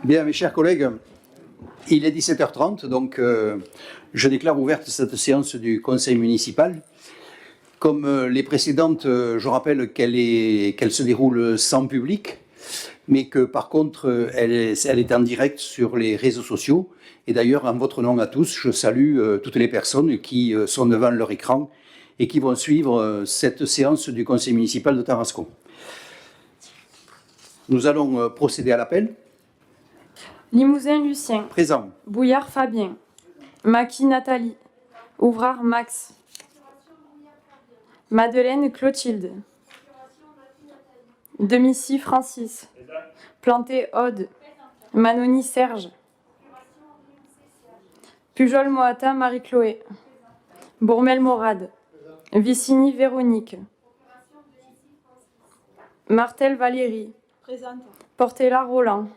Bien, mes chers collègues, il est 17h30, donc je déclare ouverte cette séance du Conseil municipal. Comme les précédentes, je rappelle qu'elle se déroule sans public, mais que par contre, elle est en direct sur les réseaux sociaux. Et d'ailleurs, en votre nom à tous, je salue toutes les personnes qui sont devant leur écran et qui vont suivre cette séance du Conseil municipal de Tarascon. Nous allons procéder à l'appel. Limousin Lucien. Présent. Bouillard Fabien. Maki Nathalie. Ouvrard Max. Madeleine Clotilde. Demicy Francis. Planté Aude. Manoni Serge. Pujol Moata Marie-Chloé. Bourmel Morade. Vicini Véronique. Martel Valérie. Présente. Portela Roland.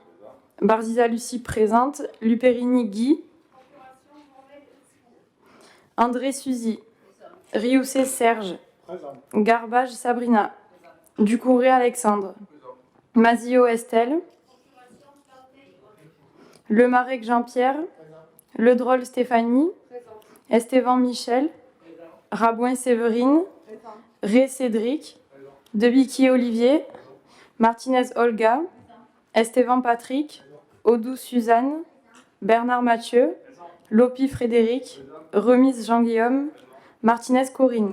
Barziza Lucie présente. Luperini Guy. André Suzy. Riousset Serge. Garbage Sabrina. Ducouré Alexandre. Mazio Estelle. Lemarec Jean-Pierre. Ledroll Stéphanie. Estevan Michel. Rabouin Séverine. Ré Cédric. Debicky Olivier. Martinez Olga. Estevan Patrick. Odou Suzanne. Bernard Mathieu. Lopi Frédéric. Remise Jean-Guillaume. Martinez Corinne.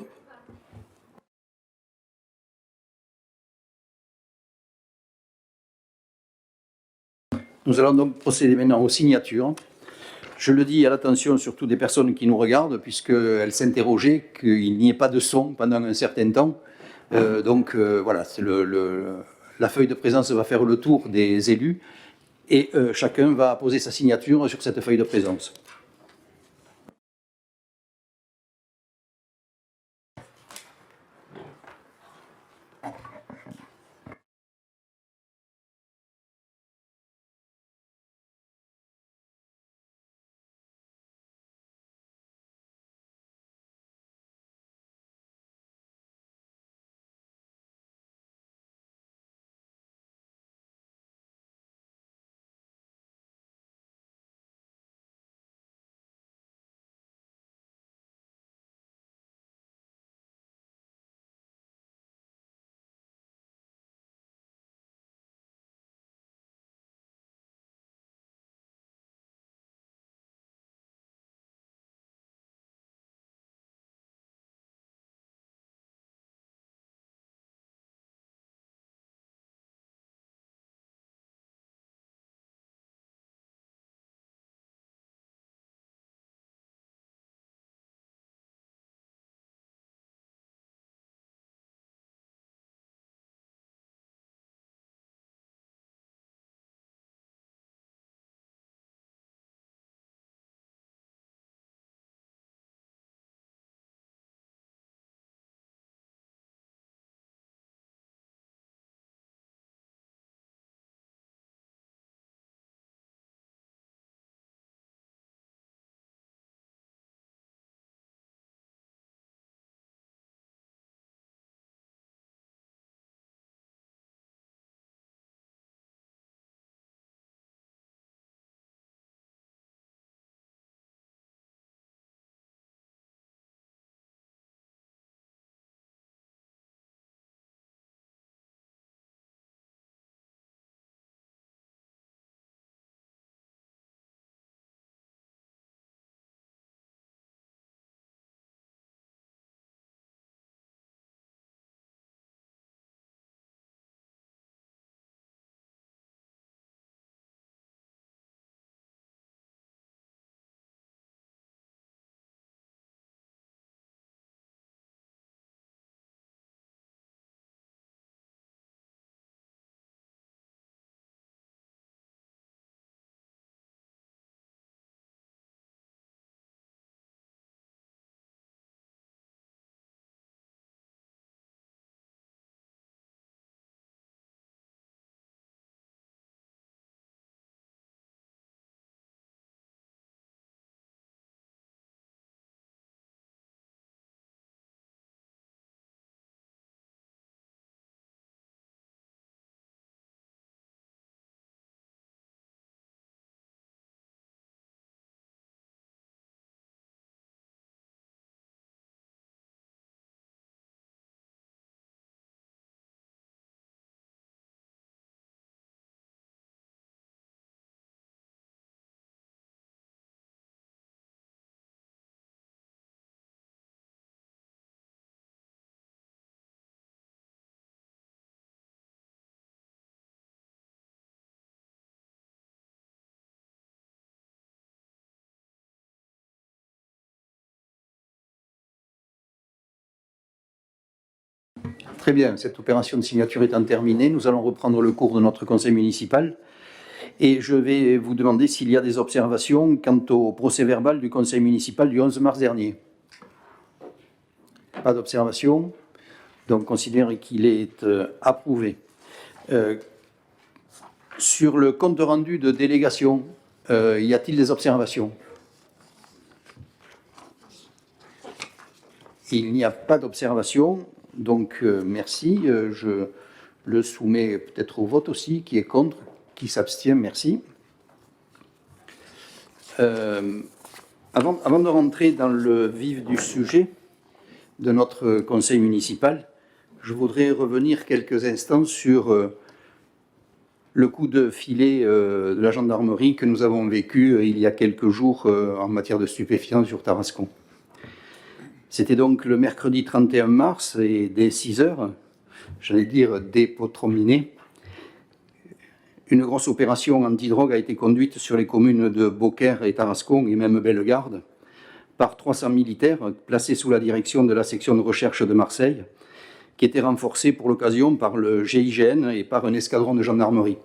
Nous allons donc procéder maintenant aux signatures. Je le dis à l'attention surtout des personnes qui nous regardent, puisqu'elles s'interrogeaient qu'il n'y ait pas de son pendant un certain temps. Voilà, la feuille de présence va faire le tour des élus et chacun va poser sa signature sur cette feuille de présence. Très bien, cette opération de signature étant terminée, nous allons reprendre le cours de notre conseil municipal. Et je vais vous demander s'il y a des observations quant au procès-verbal du conseil municipal du 11 mars dernier. Pas d'observation, donc considérez qu'il est approuvé. Sur le compte rendu de délégation, y a-t-il des observations? Il n'y a pas d'observation, donc merci. Je le soumets peut-être au vote aussi. Qui est contre? Qui s'abstient? Merci. Avant de rentrer dans le vif du sujet de notre conseil municipal, je voudrais revenir quelques instants sur le coup de filet de la gendarmerie que nous avons vécu il y a quelques jours en matière de stupéfiants sur Tarascon. C'était donc le mercredi 31 mars et dès 6 heures, j'allais dire dès Potrominé, une grosse opération antidrogue a été conduite sur les communes de Beaucaire et Tarascon et même Bellegarde par 300 militaires placés sous la direction de la section de recherche de Marseille, qui était renforcée pour l'occasion par le GIGN et par un escadron de gendarmerie.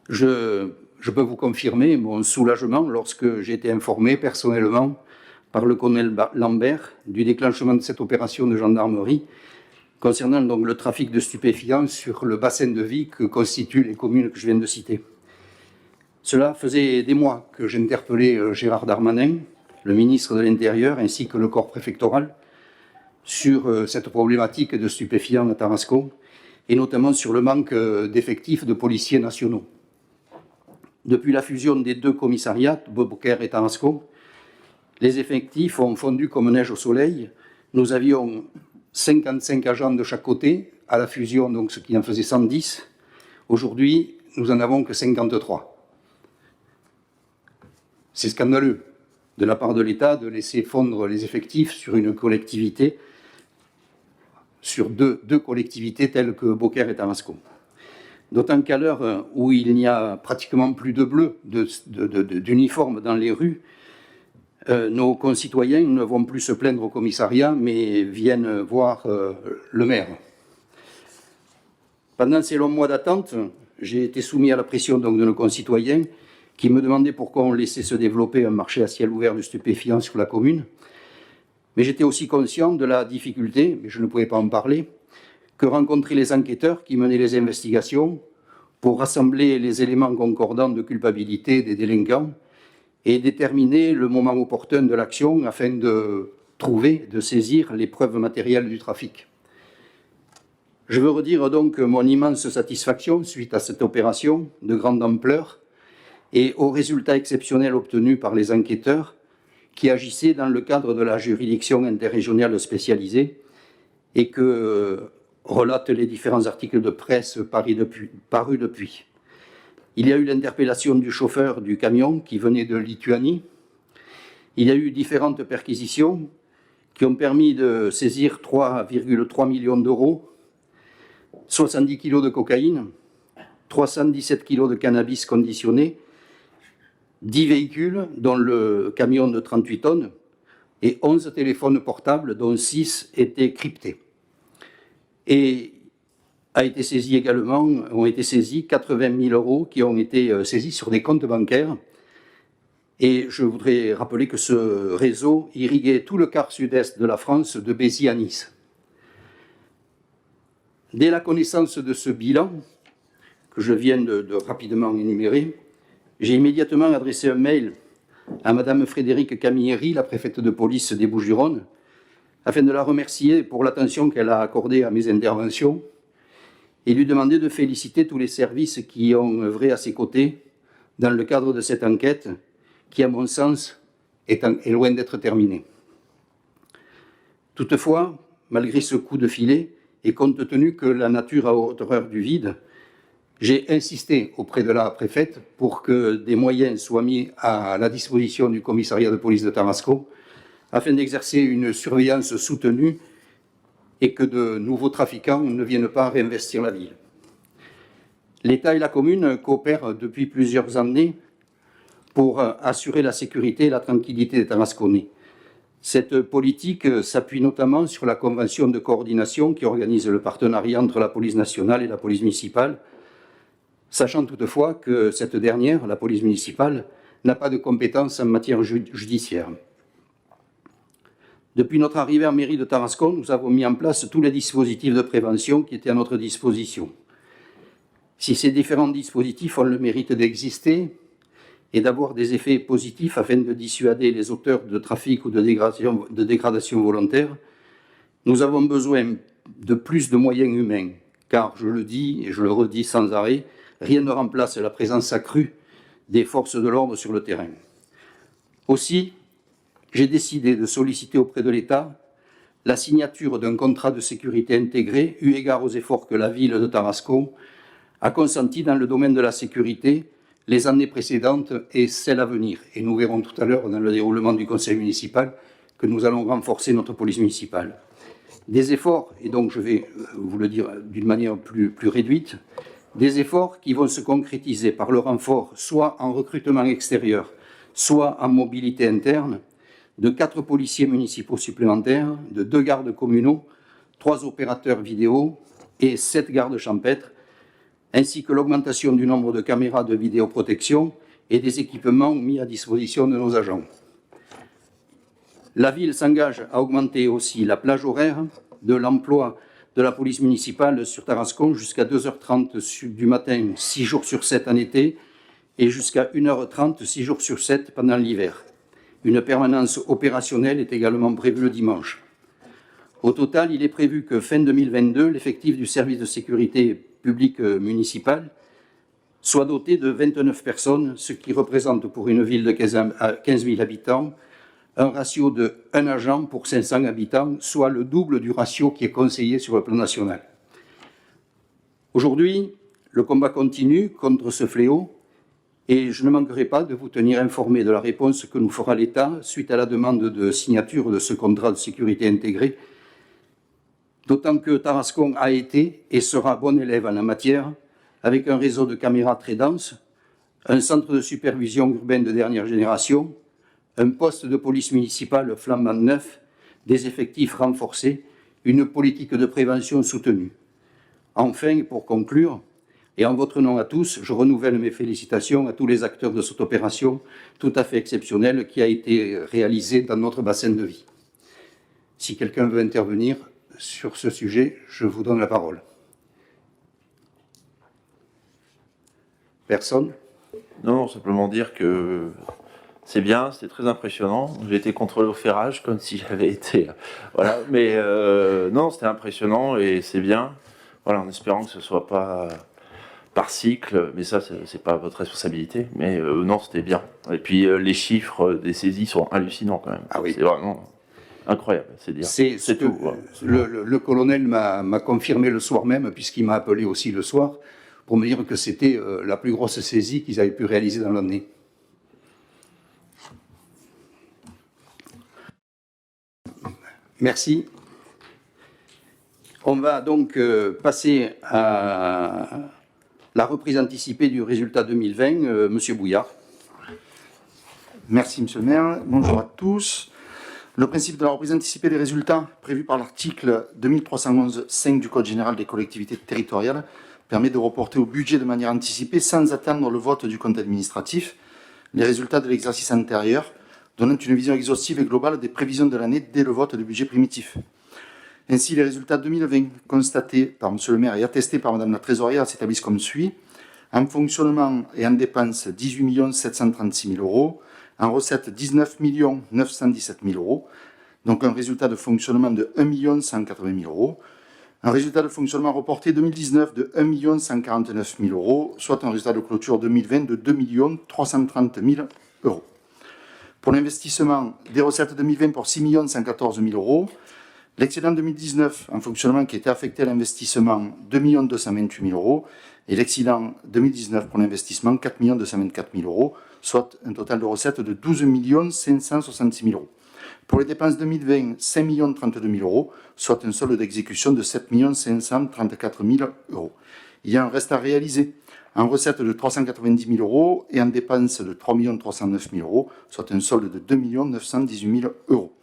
Je peux vous confirmer mon soulagement lorsque j'ai été informé personnellement par le colonel Lambert du déclenchement de cette opération de gendarmerie concernant donc le trafic de stupéfiants sur le bassin de vie que constituent les communes que je viens de citer. Cela faisait des mois que j'interpellais Gérard Darmanin, le ministre de l'Intérieur, ainsi que le corps préfectoral, sur cette problématique de stupéfiants à Tarascon, et notamment sur le manque d'effectifs de policiers nationaux. Depuis la fusion des deux commissariats, Beaucaire et Tarascon, les effectifs ont fondu comme neige au soleil. Nous avions 55 agents de chaque côté, à la fusion, donc ce qui en faisait 110. Aujourd'hui, nous n'en avons que 53. C'est scandaleux de la part de l'État de laisser fondre les effectifs sur une collectivité, sur deux collectivités telles que Beaucaire et Tarascon. D'autant qu'à l'heure où il n'y a pratiquement plus de bleus, d'uniformes dans les rues, nos concitoyens ne vont plus se plaindre au commissariat, mais viennent voir le maire. Pendant ces longs mois d'attente, j'ai été soumis à la pression donc, de nos concitoyens qui me demandaient pourquoi on laissait se développer un marché à ciel ouvert de stupéfiants sur la commune. Mais j'étais aussi conscient de la difficulté, mais je ne pouvais pas en parler, que rencontraient les enquêteurs qui menaient les investigations pour rassembler les éléments concordants de culpabilité des délinquants et déterminer le moment opportun de l'action afin de trouver, de saisir les preuves matérielles du trafic. Je veux redire donc mon immense satisfaction suite à cette opération de grande ampleur et aux résultats exceptionnels obtenus par les enquêteurs qui agissaient dans le cadre de la juridiction interrégionale spécialisée et que relatent les différents articles de presse parus depuis. Il y a eu l'interpellation du chauffeur du camion qui venait de Lituanie. Il y a eu différentes perquisitions qui ont permis de saisir 3,3 millions d'euros, 70 kilos de cocaïne, 317 kilos de cannabis conditionné, 10 véhicules, dont le camion de 38 tonnes, et 11 téléphones portables, dont 6 étaient cryptés. Et ont été saisis 80 000 euros qui ont été saisis sur des comptes bancaires. Et je voudrais rappeler que ce réseau irriguait tout le quart sud-est de la France, de Béziers à Nice. Dès la connaissance de ce bilan, que je viens de rapidement énumérer, j'ai immédiatement adressé un mail à Madame Frédérique Camilleri, la préfète de police des Bouches-du-Rhône, afin de la remercier pour l'attention qu'elle a accordée à mes interventions et lui demander de féliciter tous les services qui ont œuvré à ses côtés dans le cadre de cette enquête qui, à mon sens, est loin d'être terminée. Toutefois, malgré ce coup de filet, et compte tenu que la nature a horreur du vide, j'ai insisté auprès de la préfète pour que des moyens soient mis à la disposition du commissariat de police de Tarascon afin d'exercer une surveillance soutenue et que de nouveaux trafiquants ne viennent pas réinvestir la ville. L'État et la commune coopèrent depuis plusieurs années pour assurer la sécurité et la tranquillité des Tarasconnais. Cette politique s'appuie notamment sur la convention de coordination qui organise le partenariat entre la police nationale et la police municipale, sachant toutefois que cette dernière, la police municipale, n'a pas de compétences en matière judiciaire. Depuis notre arrivée en mairie de Tarascon, nous avons mis en place tous les dispositifs de prévention qui étaient à notre disposition. Si ces différents dispositifs ont le mérite d'exister et d'avoir des effets positifs afin de dissuader les auteurs de trafic ou de dégradation volontaire, nous avons besoin de plus de moyens humains, car, je le dis et je le redis sans arrêt, rien ne remplace la présence accrue des forces de l'ordre sur le terrain. Aussi, j'ai décidé de solliciter auprès de l'État la signature d'un contrat de sécurité intégré, eu égard aux efforts que la ville de Tarascon a consentis dans le domaine de la sécurité les années précédentes et celles à venir. Et nous verrons tout à l'heure, dans le déroulement du conseil municipal, que nous allons renforcer notre police municipale. Des efforts, et donc je vais vous le dire d'une manière plus réduite, des efforts qui vont se concrétiser par le renfort, soit en recrutement extérieur, soit en mobilité interne, de 4 policiers municipaux supplémentaires, de 2 gardes communaux, 3 opérateurs vidéo et 7 gardes champêtres, ainsi que l'augmentation du nombre de caméras de vidéoprotection et des équipements mis à disposition de nos agents. La ville s'engage à augmenter aussi la plage horaire de l'emploi de la police municipale sur Tarascon jusqu'à 2h30 du matin, 6 jours sur 7 en été, et jusqu'à 1h30, 6 jours sur 7 pendant l'hiver. Une permanence opérationnelle est également prévue le dimanche. Au total, il est prévu que fin 2022, l'effectif du service de sécurité publique municipal soit doté de 29 personnes, ce qui représente pour une ville de 15 000 habitants un ratio de 1 agent pour 500 habitants, soit le double du ratio qui est conseillé sur le plan national. Aujourd'hui, le combat continue contre ce fléau et je ne manquerai pas de vous tenir informé de la réponse que nous fera l'État suite à la demande de signature de ce contrat de sécurité intégré, d'autant que Tarascon a été et sera bon élève en la matière, avec un réseau de caméras très dense, un centre de supervision urbaine de dernière génération, un poste de police municipale flambant neuf, des effectifs renforcés, une politique de prévention soutenue. Enfin, et pour conclure, et en votre nom à tous, je renouvelle mes félicitations à tous les acteurs de cette opération tout à fait exceptionnelle qui a été réalisée dans notre bassin de vie. Si quelqu'un veut intervenir sur ce sujet, je vous donne la parole. Personne ? Non, simplement dire que c'est bien, c'était très impressionnant. J'ai été contrôlé au ferrage comme si j'avais été... Voilà, mais non, c'était impressionnant et c'est bien. Voilà, en espérant que ce ne soit pas par cycle, mais ça, c'est pas votre responsabilité. Mais non, c'était bien. Et puis les chiffres des saisies sont hallucinants quand même. Ah oui. C'est vraiment incroyable, c'est dire. C'est tout. Le colonel m'a confirmé le soir même, puisqu'il m'a appelé aussi le soir, pour me dire que c'était la plus grosse saisie qu'ils avaient pu réaliser dans l'année. Merci. On va donc passer à la reprise anticipée du résultat 2020. Monsieur Bouillard. Merci, Monsieur le maire. Bonjour à tous. Le principe de la reprise anticipée des résultats prévu par l'article 2311.5 du Code général des collectivités territoriales permet de reporter au budget de manière anticipée, sans attendre le vote du compte administratif, les résultats de l'exercice antérieur, donnant une vision exhaustive et globale des prévisions de l'année dès le vote du budget primitif. Ainsi, les résultats 2020 constatés par M. le maire et attestés par Mme la trésorière s'établissent comme suit. En fonctionnement et en dépenses, 18 736 000 euros. En recettes, 19 917 000 euros. Donc un résultat de fonctionnement de 1 180 000 euros. Un résultat de fonctionnement reporté 2019 de 1 149 000 euros, soit un résultat de clôture 2020 de 2 330 000 euros. Pour l'investissement, des recettes 2020 pour 6 114 000 euros. L'excédent 2019 en fonctionnement qui était affecté à l'investissement, 2 228 000 euros. Et l'excédent 2019 pour l'investissement, 4 224 000 euros, soit un total de recettes de 12 566 000 euros. Pour les dépenses 2020, 5 032 000 euros, soit un solde d'exécution de 7 534 000 euros. Il y a un reste à réaliser, en recettes de 390 000 euros et en dépenses de 3 309 000 euros, soit un solde de 2 918 000 euros.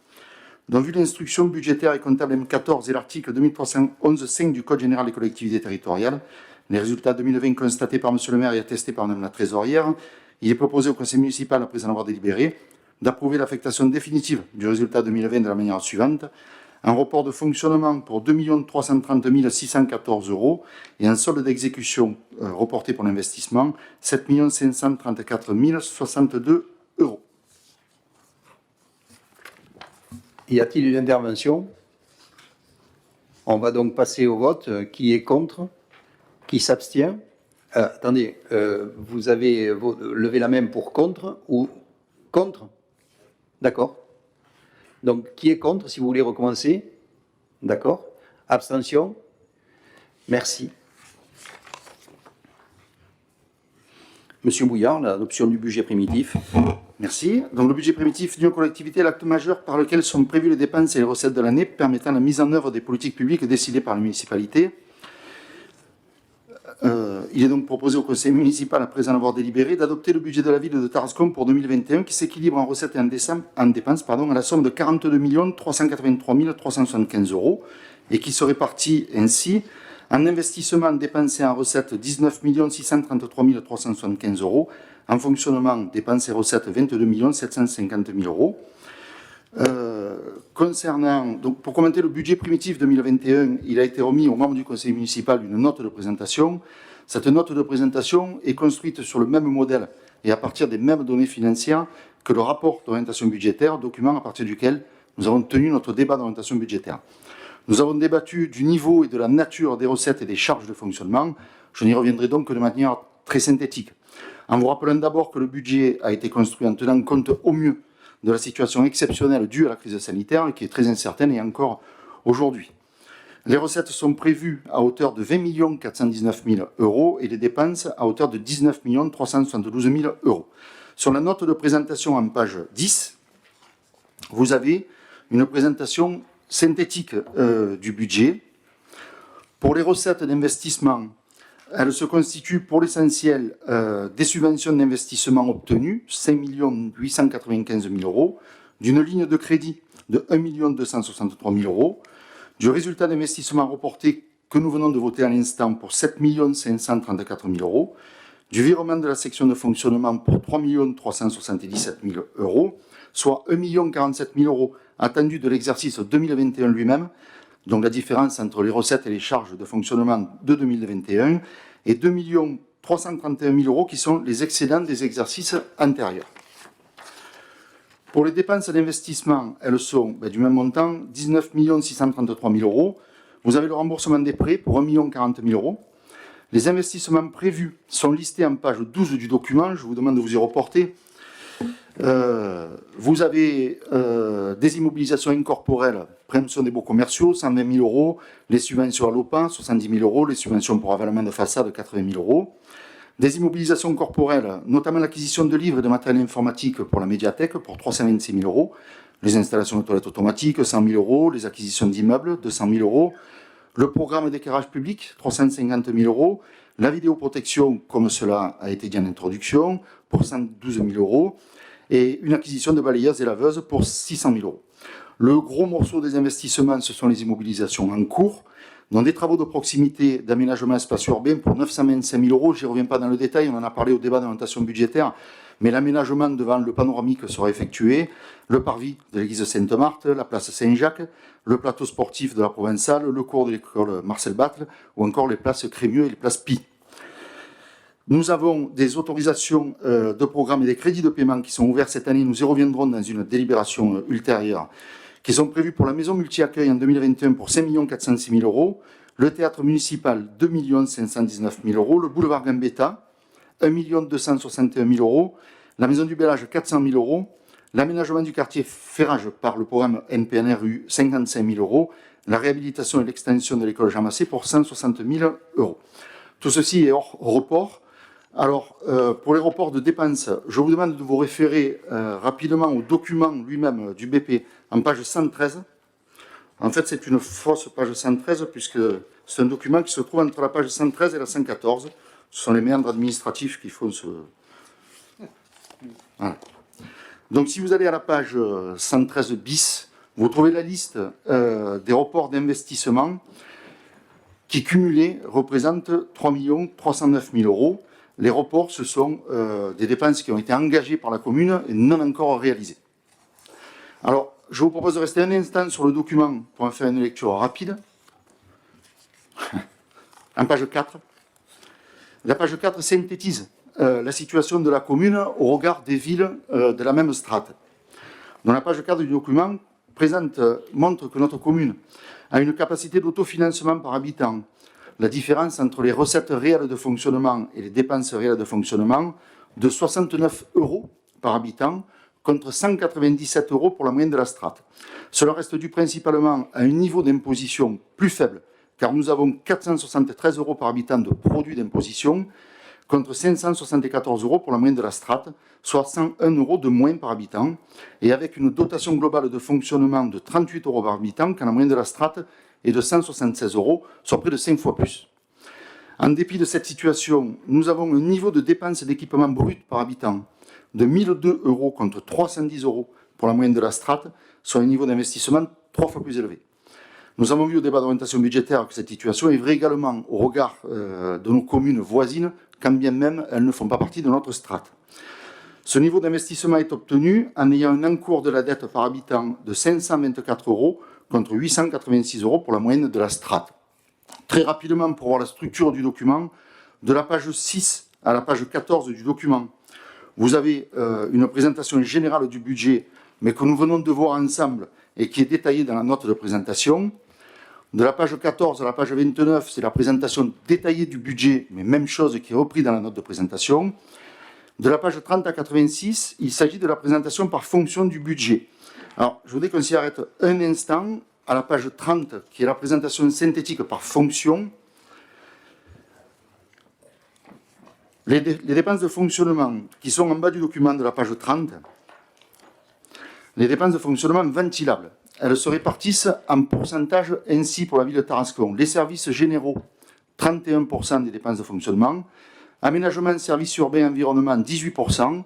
Donc, vu l'instruction budgétaire et comptable M14 et l'article 2311.5 du Code général des collectivités territoriales, les résultats 2020 constatés par M. le maire et attestés par Mme la trésorière, il est proposé au conseil municipal, après en avoir délibéré, d'approuver l'affectation définitive du résultat 2020 de la manière suivante: un report de fonctionnement pour 2 330 614 € et un solde d'exécution reporté pour l'investissement 7 534 062 €. Y a-t-il une intervention? On va donc passer au vote. Qui est contre? Qui s'abstient? Attendez, vous avez levé la main pour contre ou contre? D'accord. Donc, qui est contre, si vous voulez recommencer? D'accord. Abstention? Merci. Monsieur Bouillard, l'adoption du budget primitif. Merci. Donc, le budget primitif d'une collectivité est l'acte majeur par lequel sont prévues les dépenses et les recettes de l'année permettant la mise en œuvre des politiques publiques décidées par la municipalité. Il est donc proposé au conseil municipal, après en avoir délibéré, d'adopter le budget de la ville de Tarascon pour 2021 qui s'équilibre en recettes et en dépenses à la somme de 42 383 375 € et qui se répartit ainsi: en investissement dépensé en recettes 19 633 375 €, en fonctionnement dépenses et recettes 22 750 000 €. Donc, pour commenter le budget primitif 2021, il a été remis aux membres du conseil municipal une note de présentation. Cette note de présentation est construite sur le même modèle et à partir des mêmes données financières que le rapport d'orientation budgétaire, document à partir duquel nous avons tenu notre débat d'orientation budgétaire. Nous avons débattu du niveau et de la nature des recettes et des charges de fonctionnement. Je n'y reviendrai donc que de manière très synthétique, en vous rappelant d'abord que le budget a été construit en tenant compte au mieux de la situation exceptionnelle due à la crise sanitaire, qui est très incertaine et encore aujourd'hui. Les recettes sont prévues à hauteur de 20 419 000 € et les dépenses à hauteur de 19 372 000 €. Sur la note de présentation en page 10, vous avez une présentation synthétique du budget. Pour les recettes d'investissement, elles se constituent pour l'essentiel des subventions d'investissement obtenues, 5 895 000 €, d'une ligne de crédit de 1 263 000 €, du résultat d'investissement reporté que nous venons de voter à l'instant pour 7 534 000 €, du virement de la section de fonctionnement pour 3 377 000 €, soit 1 047 000 € attendus de l'exercice 2021 lui-même, donc la différence entre les recettes et les charges de fonctionnement de 2021, et 2 331 000 € qui sont les excédents des exercices antérieurs. Pour les dépenses d'investissement, elles sont du même montant, 19 633 000 €. Vous avez le remboursement des prêts pour 1 040 000 €. Les investissements prévus sont listés en page 12 du document. Je vous demande de vous y reporter. Vous avez des immobilisations incorporelles, préemption des baux commerciaux, 120 000 €, les subventions à l'OPA, 70 000 €, les subventions pour avalement de façade, 80 000 €. Des immobilisations corporelles, notamment l'acquisition de livres et de matériel informatique pour la médiathèque pour 326 000 €, les installations de toilettes automatiques, 100 000 €, les acquisitions d'immeubles, 200 000 €, le programme d'éclairage public, 350 000 €, la vidéoprotection, comme cela a été dit en introduction, pour 112 000 €, et une acquisition de balayeuses et laveuses pour 600 000 €. Le gros morceau des investissements, ce sont les immobilisations en cours, dont des travaux de proximité d'aménagement espace urbain pour 925 000 €. Je n'y reviens pas dans le détail, on en a parlé au débat d'orientation budgétaire, mais l'aménagement devant le panoramique sera effectué, le parvis de l'église Sainte-Marthe, la place Saint-Jacques, le plateau sportif de la Provençale, le cours de l'école Marcel Battle, ou encore les places Crémieux et les places Pi. Nous avons des autorisations de programme et des crédits de paiement qui sont ouverts cette année, nous y reviendrons dans une délibération ultérieure, qui sont prévus pour la maison multi-accueil en 2021 pour 5 406 000 €, le théâtre municipal 2 519 000 €, le boulevard Gambetta 1 261 000 €, la maison du Bellage 400 000 €, l'aménagement du quartier Ferrage par le programme NPNRU 55 000 €, la réhabilitation et l'extension de l'école Jean Massé pour 160 000 €. Tout ceci est hors report. Alors, pour les reports de dépenses, je vous demande de vous référer rapidement au document lui-même du BP en page 113. En fait, c'est une fausse page 113 puisque c'est un document qui se trouve entre la page 113 et la 114. Ce sont les méandres administratifs qui font ce... Voilà. Donc, si vous allez à la page 113 bis, vous trouvez la liste des reports d'investissement qui, cumulés, représentent 3 309 000 euros. Les reports, ce sont des dépenses qui ont été engagées par la commune et non encore réalisées. Alors, je vous propose de rester un instant sur le document pour en faire une lecture rapide. En page 4. La page 4 synthétise la situation de la commune au regard des villes de la même strate. Dans la page 4 du document, montre que notre commune a une capacité d'autofinancement par habitant. La différence entre les recettes réelles de fonctionnement et les dépenses réelles de fonctionnement de 69 euros par habitant contre 197 euros pour la moyenne de la strate. Cela reste dû principalement à un niveau d'imposition plus faible, car nous avons 473 euros par habitant de produits d'imposition contre 574 euros pour la moyenne de la strate, soit 101 euros de moins par habitant, et avec une dotation globale de fonctionnement de 38 euros par habitant, quand la moyenne de la strate est de 176 euros, soit près de 5 fois plus. En dépit de cette situation, nous avons un niveau de dépenses d'équipement brut par habitant de 1002 euros contre 310 euros pour la moyenne de la strate, soit un niveau d'investissement 3 fois plus élevé. Nous avons vu au débat d'orientation budgétaire que cette situation est vraie également au regard de nos communes voisines, quand bien même elles ne font pas partie de notre strate. Ce niveau d'investissement est obtenu en ayant un encours de la dette par habitant de 524 euros contre 886 euros pour la moyenne de la strate. Très rapidement, pour voir la structure du document, de la page 6 à la page 14 du document, vous avez une présentation générale du budget, mais que nous venons de voir ensemble et qui est détaillée dans la note de présentation. De la page 14 à la page 29, c'est la présentation détaillée du budget, mais même chose qui est reprise dans la note de présentation. De la page 30 à 86, il s'agit de la présentation par fonction du budget. Alors, je voudrais qu'on s'y arrête un instant à la page 30, qui est la présentation synthétique par fonction. Les dépenses de fonctionnement qui sont en bas du document de la page 30, les dépenses de fonctionnement ventilables, elles se répartissent en pourcentage ainsi pour la ville de Tarascon. Les services généraux, 31% des dépenses de fonctionnement. Aménagement, services urbains, environnement, 18%.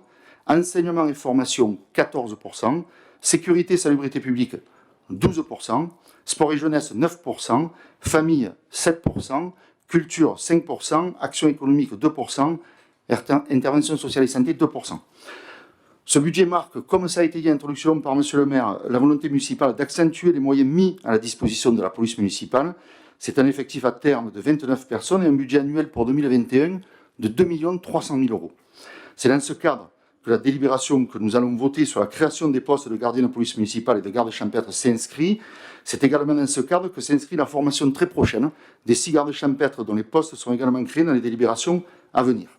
Enseignement et formation, 14%. Sécurité, salubrité publique, 12%. Sport et jeunesse, 9%. Famille, 7%. Culture, 5%. Action économique, 2%. Intervention sociale et santé, 2%. Ce budget marque, comme ça a été dit en introduction par M. le maire, la volonté municipale d'accentuer les moyens mis à la disposition de la police municipale. C'est un effectif à terme de 29 personnes et un budget annuel pour 2021 de 2 300 000 euros. C'est dans ce cadre que la délibération que nous allons voter sur la création des postes de gardien de police municipale et de garde champêtre s'inscrit. C'est également dans ce cadre que s'inscrit la formation très prochaine des 6 gardes champêtres dont les postes seront également créés dans les délibérations à venir.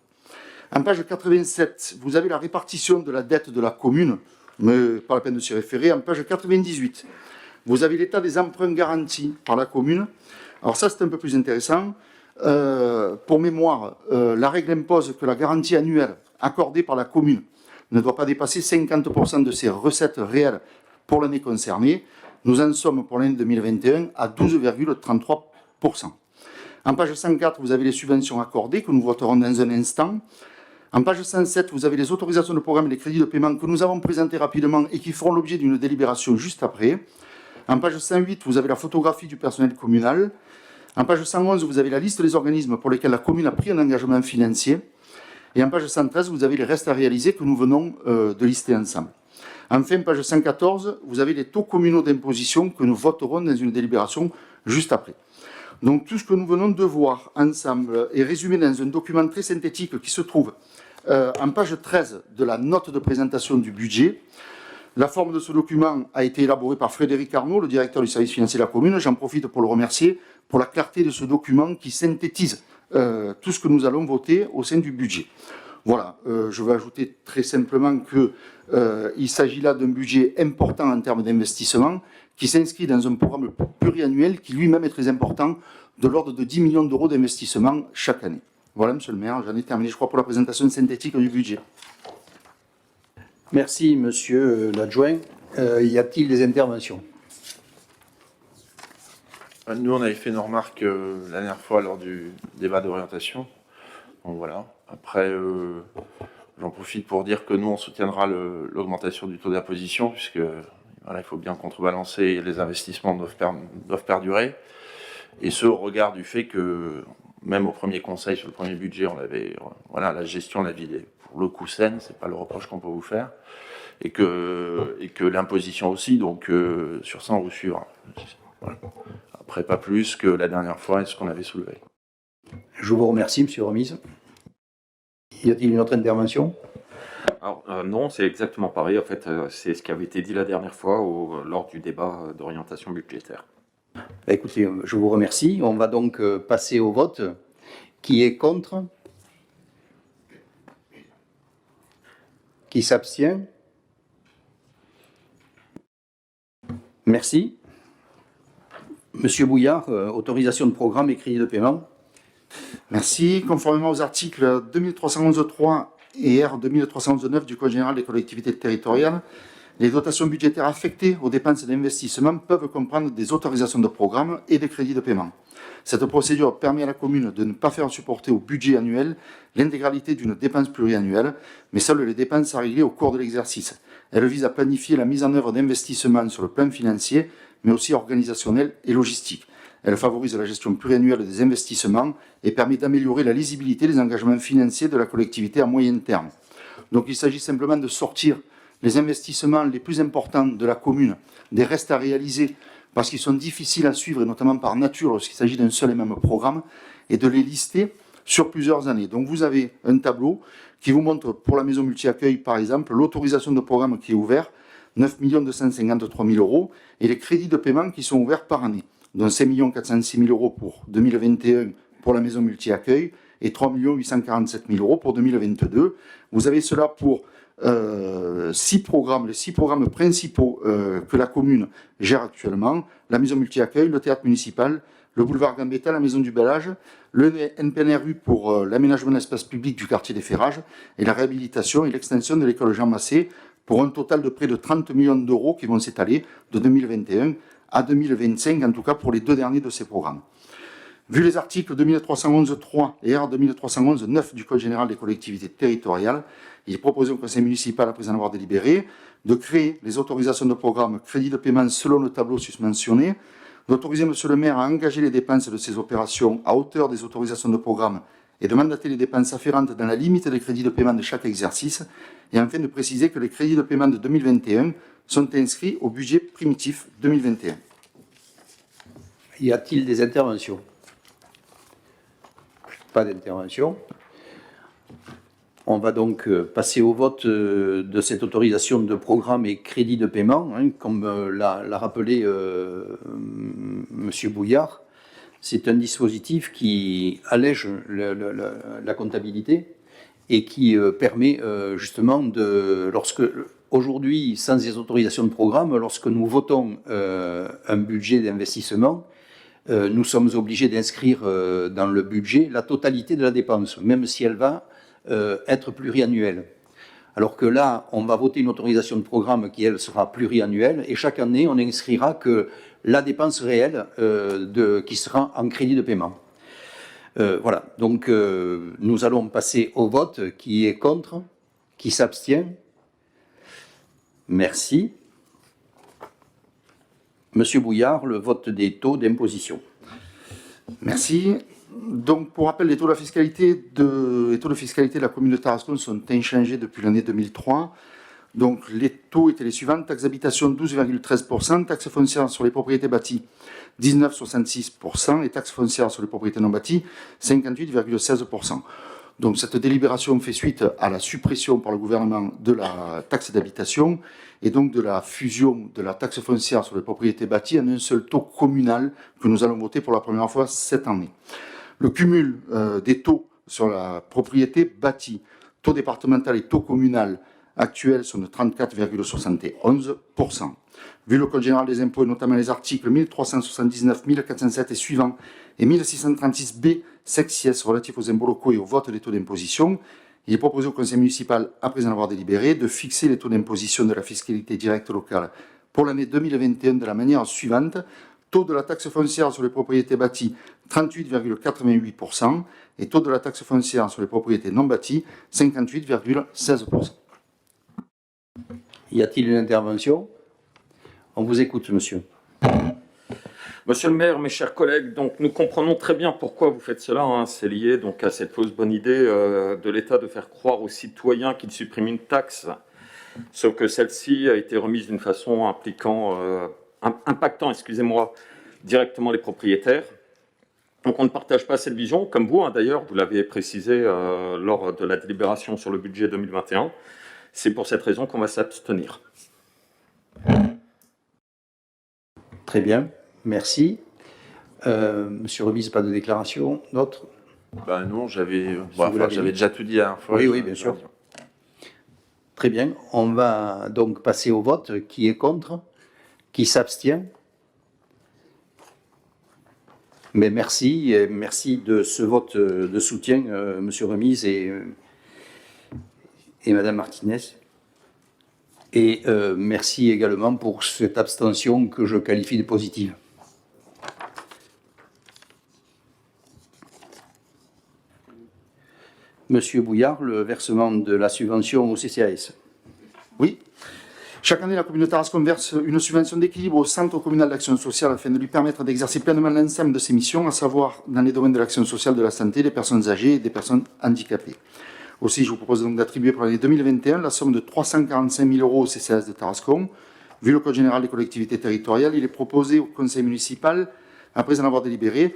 En page 87, vous avez la répartition de la dette de la commune, mais pas la peine de s'y référer. En page 98, vous avez l'état des emprunts garantis par la commune. Alors ça, c'est un peu plus intéressant. Pour mémoire, la règle impose que la garantie annuelle accordée par la commune ne doit pas dépasser 50% de ses recettes réelles pour l'année concernée. Nous en sommes pour l'année 2021 à 12,33%. En page 104, vous avez les subventions accordées que nous voterons dans un instant. En page 107, vous avez les autorisations de programme et les crédits de paiement que nous avons présentés rapidement et qui feront l'objet d'une délibération juste après. En page 108, vous avez la photographie du personnel communal. En page 111, vous avez la liste des organismes pour lesquels la commune a pris un engagement financier. Et en page 113, vous avez les restes à réaliser que nous venons de lister ensemble. Enfin, page 114, vous avez les taux communaux d'imposition que nous voterons dans une délibération juste après. Donc tout ce que nous venons de voir ensemble est résumé dans un document très synthétique qui se trouve en page 13 de la note de présentation du budget. La forme de ce document a été élaborée par Frédéric Arnaud, le directeur du service financier de la commune. J'en profite pour le remercier pour la clarté de ce document qui synthétise tout ce que nous allons voter au sein du budget. Voilà, je veux ajouter très simplement qu'il s'agit là d'un budget important en termes d'investissement qui s'inscrit dans un programme pluriannuel qui lui-même est très important, de l'ordre de 10 millions d'euros d'investissement chaque année. Voilà, monsieur le maire, j'en ai terminé, je crois, pour la présentation synthétique du budget. Merci, monsieur l'adjoint. Y a-t-il des interventions? Nous, on avait fait nos remarques la dernière fois lors du débat d'orientation. Donc voilà. Après, j'en profite pour dire que nous, on soutiendra l'augmentation du taux d'imposition, puisqu'il Voilà, il faut bien contrebalancer, les investissements doivent perdurer. Et ce, au regard du fait que, même au premier conseil, sur le premier budget, on avait, voilà, la gestion de la ville est pour le coup saine, c'est pas le reproche qu'on peut vous faire. Et que l'imposition aussi, donc sur ça, on vous suivra. Voilà. Après, pas plus que la dernière fois et ce qu'on avait soulevé. Je vous remercie, Monsieur Remise. Y a-t-il une autre intervention? Alors, non, c'est exactement pareil. En fait, c'est ce qui avait été dit la dernière fois lors du débat d'orientation budgétaire. Écoutez, je vous remercie. On va donc passer au vote. Qui est contre? Qui s'abstient? Merci. Monsieur Bouillard, autorisation de programme et crédit de paiement. Merci. Conformément aux articles 2311.3 et R 2311.9 du Code général des collectivités territoriales, les dotations budgétaires affectées aux dépenses d'investissement peuvent comprendre des autorisations de programme et des crédits de paiement. Cette procédure permet à la commune de ne pas faire supporter au budget annuel l'intégralité d'une dépense pluriannuelle, mais seules les dépenses à régler au cours de l'exercice. Elle vise à planifier la mise en œuvre d'investissements sur le plan financier, mais aussi organisationnel et logistique. Elle favorise la gestion pluriannuelle des investissements et permet d'améliorer la lisibilité des engagements financiers de la collectivité à moyen terme. Donc il s'agit simplement de sortir les investissements les plus importants de la commune des restes à réaliser parce qu'ils sont difficiles à suivre, et notamment par nature lorsqu'il s'agit d'un seul et même programme, et de les lister sur plusieurs années. Donc vous avez un tableau qui vous montre pour la maison multi-accueil, par exemple, l'autorisation de programme qui est ouverte, 9 253 000 €, et les crédits de paiement qui sont ouverts par année, dont 5 406 000 € pour 2021 pour la maison multi-accueil et 3 847 000 € pour 2022. Vous avez cela pour 6 programmes, les 6 programmes principaux que la commune gère actuellement: la maison multi-accueil, le théâtre municipal, le boulevard Gambetta, la maison du Bellage, le NPNRU pour l'aménagement de l'espace public du quartier des Ferrages et la réhabilitation et l'extension de l'école Jean Massé pour un total de près de 30 millions d'euros qui vont s'étaler de 2021 à 2025, en tout cas pour les 2 derniers de ces programmes. Vu les articles 2311.3 et R 2311.9 du Code général des collectivités territoriales, il est proposé au Conseil municipal, après en avoir délibéré, de créer les autorisations de programme crédit de paiement selon le tableau susmentionné, d'autoriser Monsieur le maire à engager les dépenses de ces opérations à hauteur des autorisations de programme et de mandater les dépenses afférentes dans la limite des crédits de paiement de chaque exercice, et enfin de préciser que les crédits de paiement de 2021 sont inscrits au budget primitif 2021. Y a-t-il des interventions? Pas d'intervention. On va donc passer au vote de cette autorisation de programme et crédit de paiement, comme l'a rappelé M. Bouillard. C'est un dispositif qui allège la comptabilité et qui permet justement aujourd'hui, sans ces autorisations de programme, lorsque nous votons un budget d'investissement, nous sommes obligés d'inscrire dans le budget la totalité de la dépense, même si elle va être pluriannuelle. Alors que là, on va voter une autorisation de programme qui, elle, sera pluriannuelle, et chaque année, on n'inscrira que la dépense réelle qui sera en crédit de paiement. Voilà, donc nous allons passer au vote. Qui est contre? Qui s'abstient? Merci. Monsieur Bouillard, le vote des taux d'imposition. Merci. Donc, pour rappel, les taux de fiscalité de la commune de Tarascon sont inchangés depuis l'année 2003. Donc, les taux étaient les suivants: taxe d'habitation 12,13%, taxe foncière sur les propriétés bâties 19,66% et taxe foncière sur les propriétés non bâties 58,16%. Donc, cette délibération fait suite à la suppression par le gouvernement de la taxe d'habitation et donc de la fusion de la taxe foncière sur les propriétés bâties en un seul taux communal que nous allons voter pour la première fois cette année. Le cumul des taux sur la propriété bâtie, taux départemental et taux communal actuels sont de 34,71%. Vu le Code général des impôts et notamment les articles 1379, 1407 et suivants et 1636B sexies relatifs aux impôts locaux et au vote des taux d'imposition, il est proposé au Conseil municipal, après en avoir délibéré, de fixer les taux d'imposition de la fiscalité directe locale pour l'année 2021 de la manière suivante: taux de la taxe foncière sur les propriétés bâties 38,88% et taux de la taxe foncière sur les propriétés non bâties 58,16%. Y a-t-il une intervention? On vous écoute, monsieur. Monsieur le maire, mes chers collègues, donc nous comprenons très bien pourquoi vous faites cela. Hein. C'est lié donc à cette fausse bonne idée de l'État de faire croire aux citoyens qu'il supprime une taxe, sauf que celle-ci a été remise d'une façon impactant, directement les propriétaires. Donc on ne partage pas cette vision, comme vous, hein, d'ailleurs, vous l'avez précisé lors de la délibération sur le budget 2021. C'est pour cette raison qu'on va s'abstenir. Très bien, merci. Monsieur Remise, pas de déclaration, d'autres? Ben non, j'avais vous l'avez dit. déjà tout dit la dernière fois. Oui, bien sûr. Très bien, on va donc passer au vote. Qui est contre? Qui s'abstient? Mais merci, et merci de ce vote de soutien, monsieur Remise et madame Martinez. Et merci également pour cette abstention que je qualifie de positive. Monsieur Bouillard, le versement de la subvention au CCAS. Oui. Chaque année, la commune de Tarascon verse une subvention d'équilibre au Centre communal d'action sociale afin de lui permettre d'exercer pleinement l'ensemble de ses missions, à savoir dans les domaines de l'action sociale, de la santé, des personnes âgées et des personnes handicapées. Aussi, je vous propose donc d'attribuer pour l'année 2021 la somme de 345 000 € au CCAS de Tarascon. Vu le Code général des collectivités territoriales, il est proposé au conseil municipal, après en avoir délibéré,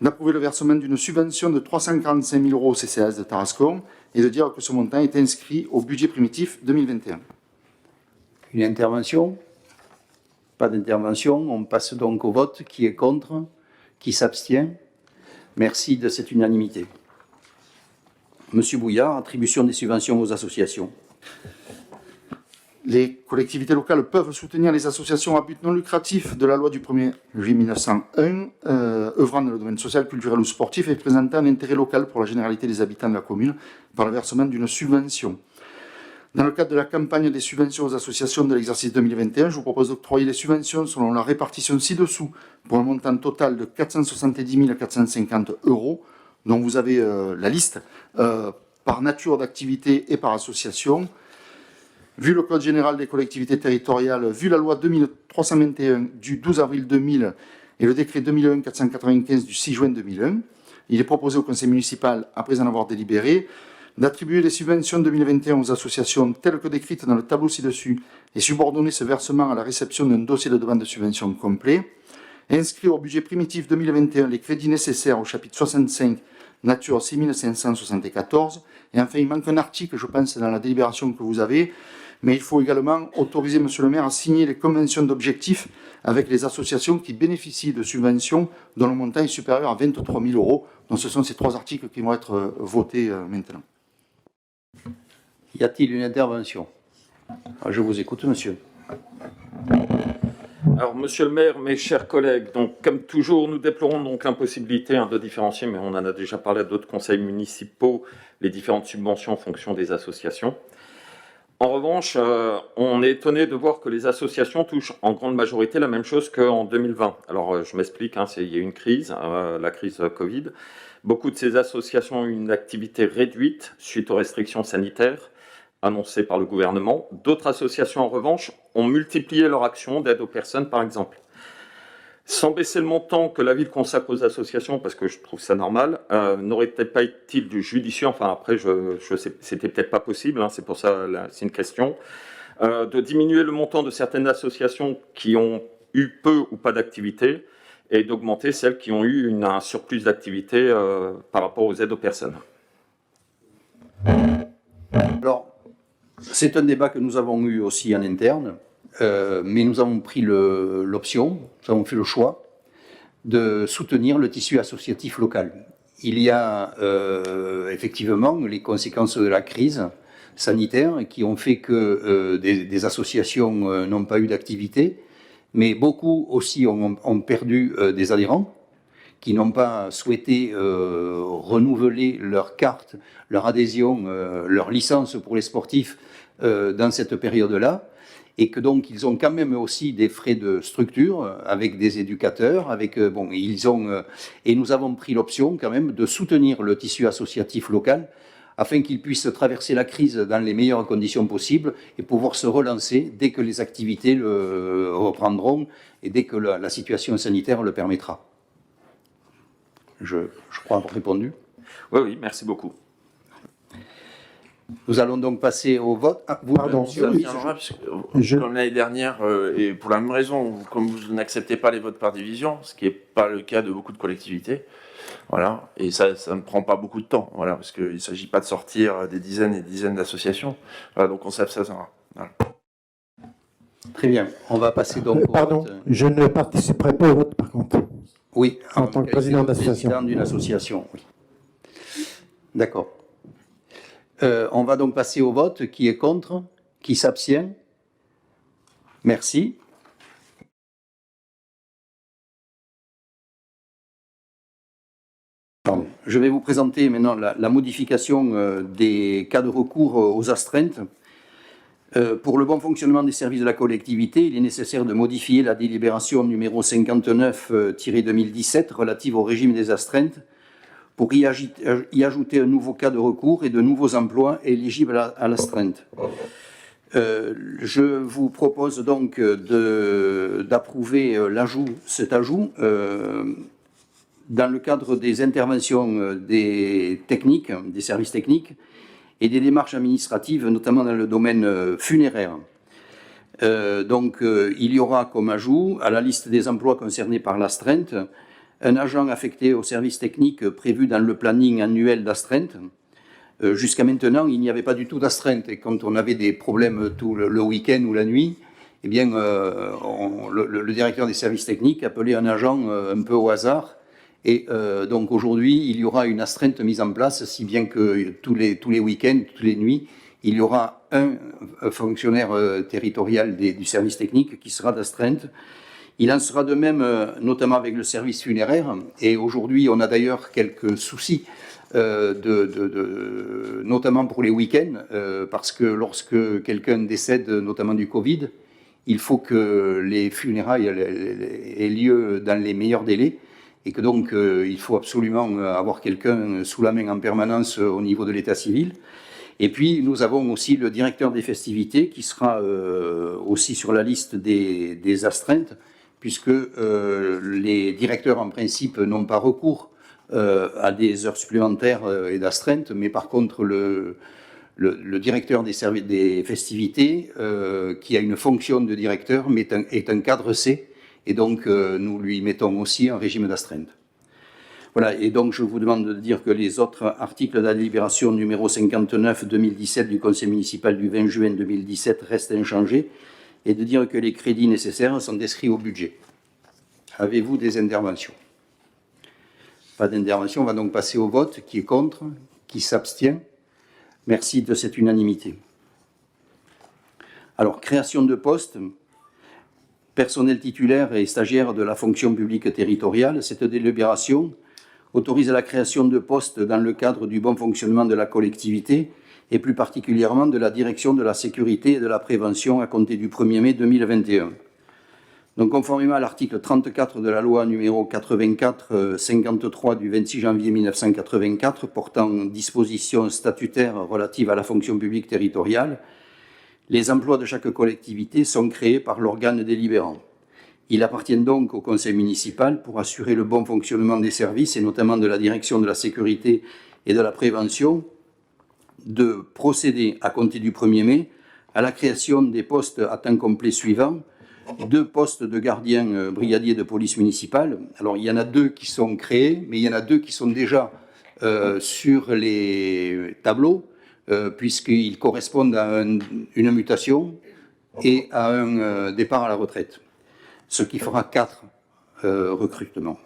d'approuver le versement d'une subvention de 345 000 € au CCAS de Tarascon et de dire que ce montant est inscrit au budget primitif 2021. Une intervention? Pas d'intervention. On passe donc au vote. Qui est contre? Qui s'abstient? Merci de cette unanimité. Monsieur Bouillard, attribution des subventions aux associations. Les collectivités locales peuvent soutenir les associations à but non lucratif de la loi du 1er juillet 1901, œuvrant dans le domaine social, culturel ou sportif et présentant un intérêt local pour la généralité des habitants de la commune par le versement d'une subvention. Dans le cadre de la campagne des subventions aux associations de l'exercice 2021, je vous propose d'octroyer les subventions selon la répartition ci-dessous pour un montant total de 470 450 €, dont vous avez la liste, par nature d'activité et par association. Vu le Code général des collectivités territoriales, vu la loi 2321 du 12 avril 2000 et le décret 2001-495 du 6 juin 2001, il est proposé au conseil municipal, après en avoir délibéré, d'attribuer les subventions 2021 aux associations telles que décrites dans le tableau ci-dessus et subordonner ce versement à la réception d'un dossier de demande de subvention complet, inscrire au budget primitif 2021 les crédits nécessaires au chapitre 65, nature 6574, et enfin il manque un article, je pense, dans la délibération que vous avez, mais il faut également autoriser monsieur le maire à signer les conventions d'objectifs avec les associations qui bénéficient de subventions dont le montant est supérieur à 23 000 €. Donc ce sont ces trois articles qui vont être votés maintenant. Y a-t-il une intervention? Je vous écoute, monsieur. Alors, monsieur le maire, mes chers collègues, donc, comme toujours, nous déplorons donc l'impossibilité de différencier, mais on en a déjà parlé à d'autres conseils municipaux, les différentes subventions en fonction des associations. En revanche, on est étonné de voir que les associations touchent en grande majorité la même chose qu'en 2020. Alors, je m'explique, il y a eu une crise, la crise Covid. Beaucoup de ces associations ont une activité réduite suite aux restrictions sanitaires annoncées par le gouvernement. D'autres associations, en revanche, ont multiplié leur action d'aide aux personnes, par exemple. Sans baisser le montant que la ville consacre aux associations, parce que je trouve ça normal, n'aurait-il pas été judicieux, enfin après, je sais, c'était peut-être pas possible, c'est pour ça, c'est une question, de diminuer le montant de certaines associations qui ont eu peu ou pas d'activité, et d'augmenter celles qui ont eu un surplus d'activité par rapport aux aides aux personnes. Alors, c'est un débat que nous avons eu aussi en interne, mais nous avons pris l'option, nous avons fait le choix de soutenir le tissu associatif local. Il y a effectivement les conséquences de la crise sanitaire qui ont fait que des associations n'ont pas eu d'activité, mais beaucoup aussi ont perdu des adhérents qui n'ont pas souhaité renouveler leur carte, leur adhésion, leur licence pour les sportifs dans cette période-là, et que donc ils ont quand même aussi des frais de structure avec des éducateurs, avec et nous avons pris l'option quand même de soutenir le tissu associatif local afin qu'ils puissent traverser la crise dans les meilleures conditions possibles et pouvoir se relancer dès que les activités reprendront et dès que la situation sanitaire le permettra. Je crois avoir répondu. Oui, oui, merci beaucoup. Nous allons donc passer au vote. Ah, Pardon. Ça viendra, parce que, comme l'année dernière, et pour la même raison, comme vous n'acceptez pas les votes par division, ce qui n'est pas le cas de beaucoup de collectivités, voilà, et ça ne prend pas beaucoup de temps, voilà, parce qu'il ne s'agit pas de sortir des dizaines et des dizaines d'associations, voilà, donc on s'abstiendra. Voilà. Très bien, on va passer donc au Pardon, vote. je ne participerai pas au vote par contre. Oui, En tant que président d'association. Président d'une association, oui. D'accord. On va donc passer au vote. Qui est contre? Qui s'abstient? Merci. Pardon. Je vais vous présenter maintenant la modification des cas de recours aux astreintes. Pour le bon fonctionnement des services de la collectivité, il est nécessaire de modifier la délibération numéro 59-2017 relative au régime des astreintes pour y ajouter un nouveau cas de recours et de nouveaux emplois éligibles à l'astreinte. Je vous propose donc d'approuver cet ajout dans le cadre des interventions des services techniques et des démarches administratives, notamment dans le domaine funéraire. Il y aura comme ajout à la liste des emplois concernés par l'astreinte un agent affecté au service technique prévu dans le planning annuel d'astreinte. Jusqu'à maintenant, il n'y avait pas du tout d'astreinte. Et quand on avait des problèmes tout le week-end ou la nuit, eh bien, le directeur des services techniques appelait un agent un peu au hasard. Et donc aujourd'hui, il y aura une astreinte mise en place, si bien que tous les week-ends, toutes les nuits, il y aura un fonctionnaire territorial du service technique qui sera d'astreinte. Il en sera de même, notamment avec le service funéraire. Et aujourd'hui, on a d'ailleurs quelques soucis, notamment pour les week-ends, parce que lorsque quelqu'un décède, notamment du Covid, il faut que les funérailles aient lieu dans les meilleurs délais. Et que donc, il faut absolument avoir quelqu'un sous la main en permanence au niveau de l'état civil. Et puis, nous avons aussi le directeur des festivités qui sera aussi sur la liste des astreintes, puisque les directeurs, en principe, n'ont pas recours à des heures supplémentaires et d'astreinte, mais par contre, le directeur des festivités, qui a une fonction de directeur, est un cadre C, et donc nous lui mettons aussi un régime d'astreinte. Voilà, et donc je vous demande de dire que les autres articles de la délibération numéro 59-2017 du Conseil municipal du 20 juin 2017 restent inchangés, et de dire que les crédits nécessaires sont inscrits au budget. Avez-vous des interventions? Pas d'intervention, on va donc passer au vote. Qui est contre? Qui s'abstient? Merci de cette unanimité. Alors, création de postes, personnel titulaire et stagiaire de la fonction publique territoriale. Cette délibération autorise la création de postes dans le cadre du bon fonctionnement de la collectivité et plus particulièrement de la direction de la sécurité et de la prévention à compter du 1er mai 2021. Donc, conformément à l'article 34 de la loi numéro 84-53 du 26 janvier 1984 portant dispositions statutaires relatives à la fonction publique territoriale, les emplois de chaque collectivité sont créés par l'organe délibérant. Il appartient donc au conseil municipal, pour assurer le bon fonctionnement des services et notamment de la direction de la sécurité et de la prévention, de procéder, à compter du 1er mai, à la création des postes à temps complet suivants: 2 postes de gardien brigadier de police municipale. Alors, il y en a 2 qui sont créés, mais il y en a 2 qui sont déjà sur les tableaux, puisqu'ils correspondent à une mutation et à un départ à la retraite, ce qui fera 4 recrutements.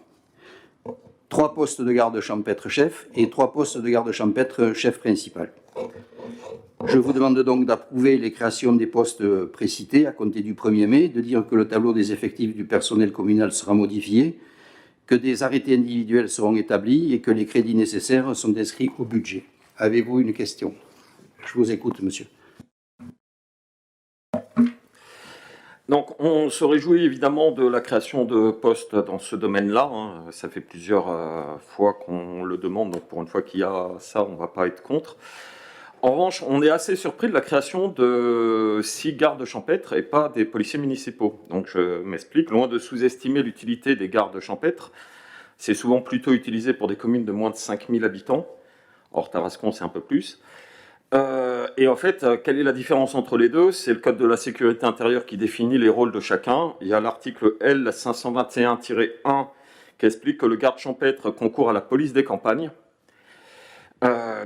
3 postes de garde champêtre chef et 3 postes de garde champêtre chef principal. Je vous demande donc d'approuver les créations des postes précités à compter du 1er mai, de dire que le tableau des effectifs du personnel communal sera modifié, que des arrêtés individuels seront établis et que les crédits nécessaires sont inscrits au budget. Avez-vous une question? Je vous écoute, monsieur. Donc, on se réjouit évidemment de la création de postes dans ce domaine-là. Hein. Ça fait plusieurs fois qu'on le demande, donc pour une fois qu'il y a ça, on ne va pas être contre. En revanche, on est assez surpris de la création de 6 gardes champêtres et pas des policiers municipaux. Donc, je m'explique, loin de sous-estimer l'utilité des gardes champêtres, c'est souvent plutôt utilisé pour des communes de moins de 5000 habitants. Or, Tarascon, c'est un peu plus. Et en fait, quelle est la différence entre les deux? C'est le Code de la sécurité intérieure qui définit les rôles de chacun. Il y a l'article L 521-1 qui explique que le garde champêtre concourt à la police des campagnes.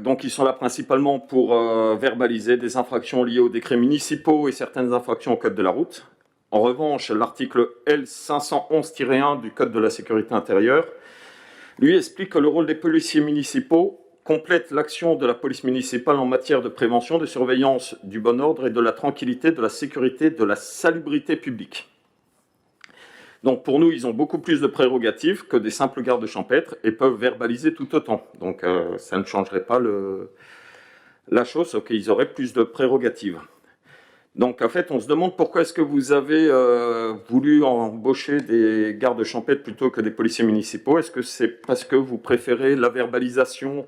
Donc ils sont là principalement pour verbaliser des infractions liées aux décrets municipaux et certaines infractions au Code de la route. En revanche, l'article L 511-1 du Code de la sécurité intérieure, lui explique que le rôle des policiers municipaux complète l'action de la police municipale en matière de prévention, de surveillance du bon ordre et de la tranquillité, de la sécurité, de la salubrité publique. Donc pour nous, ils ont beaucoup plus de prérogatives que des simples gardes champêtres et peuvent verbaliser tout autant. Donc ça ne changerait pas la chose, sauf qu'ils auraient plus de prérogatives. Donc en fait, on se demande pourquoi est-ce que vous avez voulu embaucher des gardes champêtres plutôt que des policiers municipaux. Est-ce que c'est parce que vous préférez la verbalisation,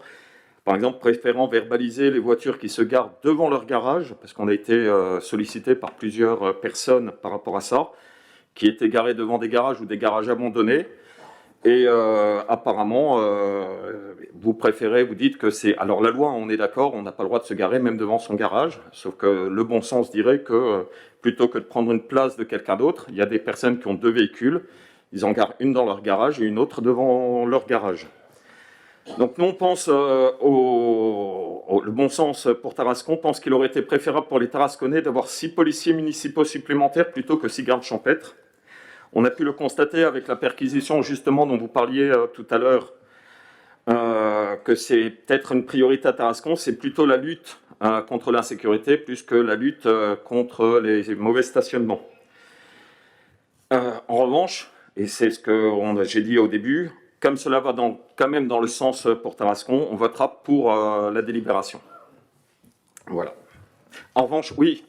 par exemple préférant verbaliser les voitures qui se garent devant leur garage, parce qu'on a été sollicité par plusieurs personnes par rapport à ça, qui étaient garées devant des garages ou des garages abandonnés. Et apparemment, vous préférez, vous dites que c'est... Alors la loi, on est d'accord, on n'a pas le droit de se garer même devant son garage, sauf que le bon sens dirait que plutôt que de prendre une place de quelqu'un d'autre, il y a des personnes qui ont 2 véhicules, ils en garent une dans leur garage et une autre devant leur garage. Donc nous on pense le bon sens pour Tarascon, pense qu'il aurait été préférable pour les Tarasconnais d'avoir 6 policiers municipaux supplémentaires plutôt que 6 gardes champêtres. On a pu le constater avec la perquisition justement dont vous parliez tout à l'heure, que c'est peut-être une priorité à Tarascon, c'est plutôt la lutte contre l'insécurité plus que la lutte contre les mauvais stationnements. En revanche, et c'est ce que j'ai dit au début, comme cela va quand même dans le sens pour Tarascon, on votera pour la délibération. Voilà. En revanche, oui,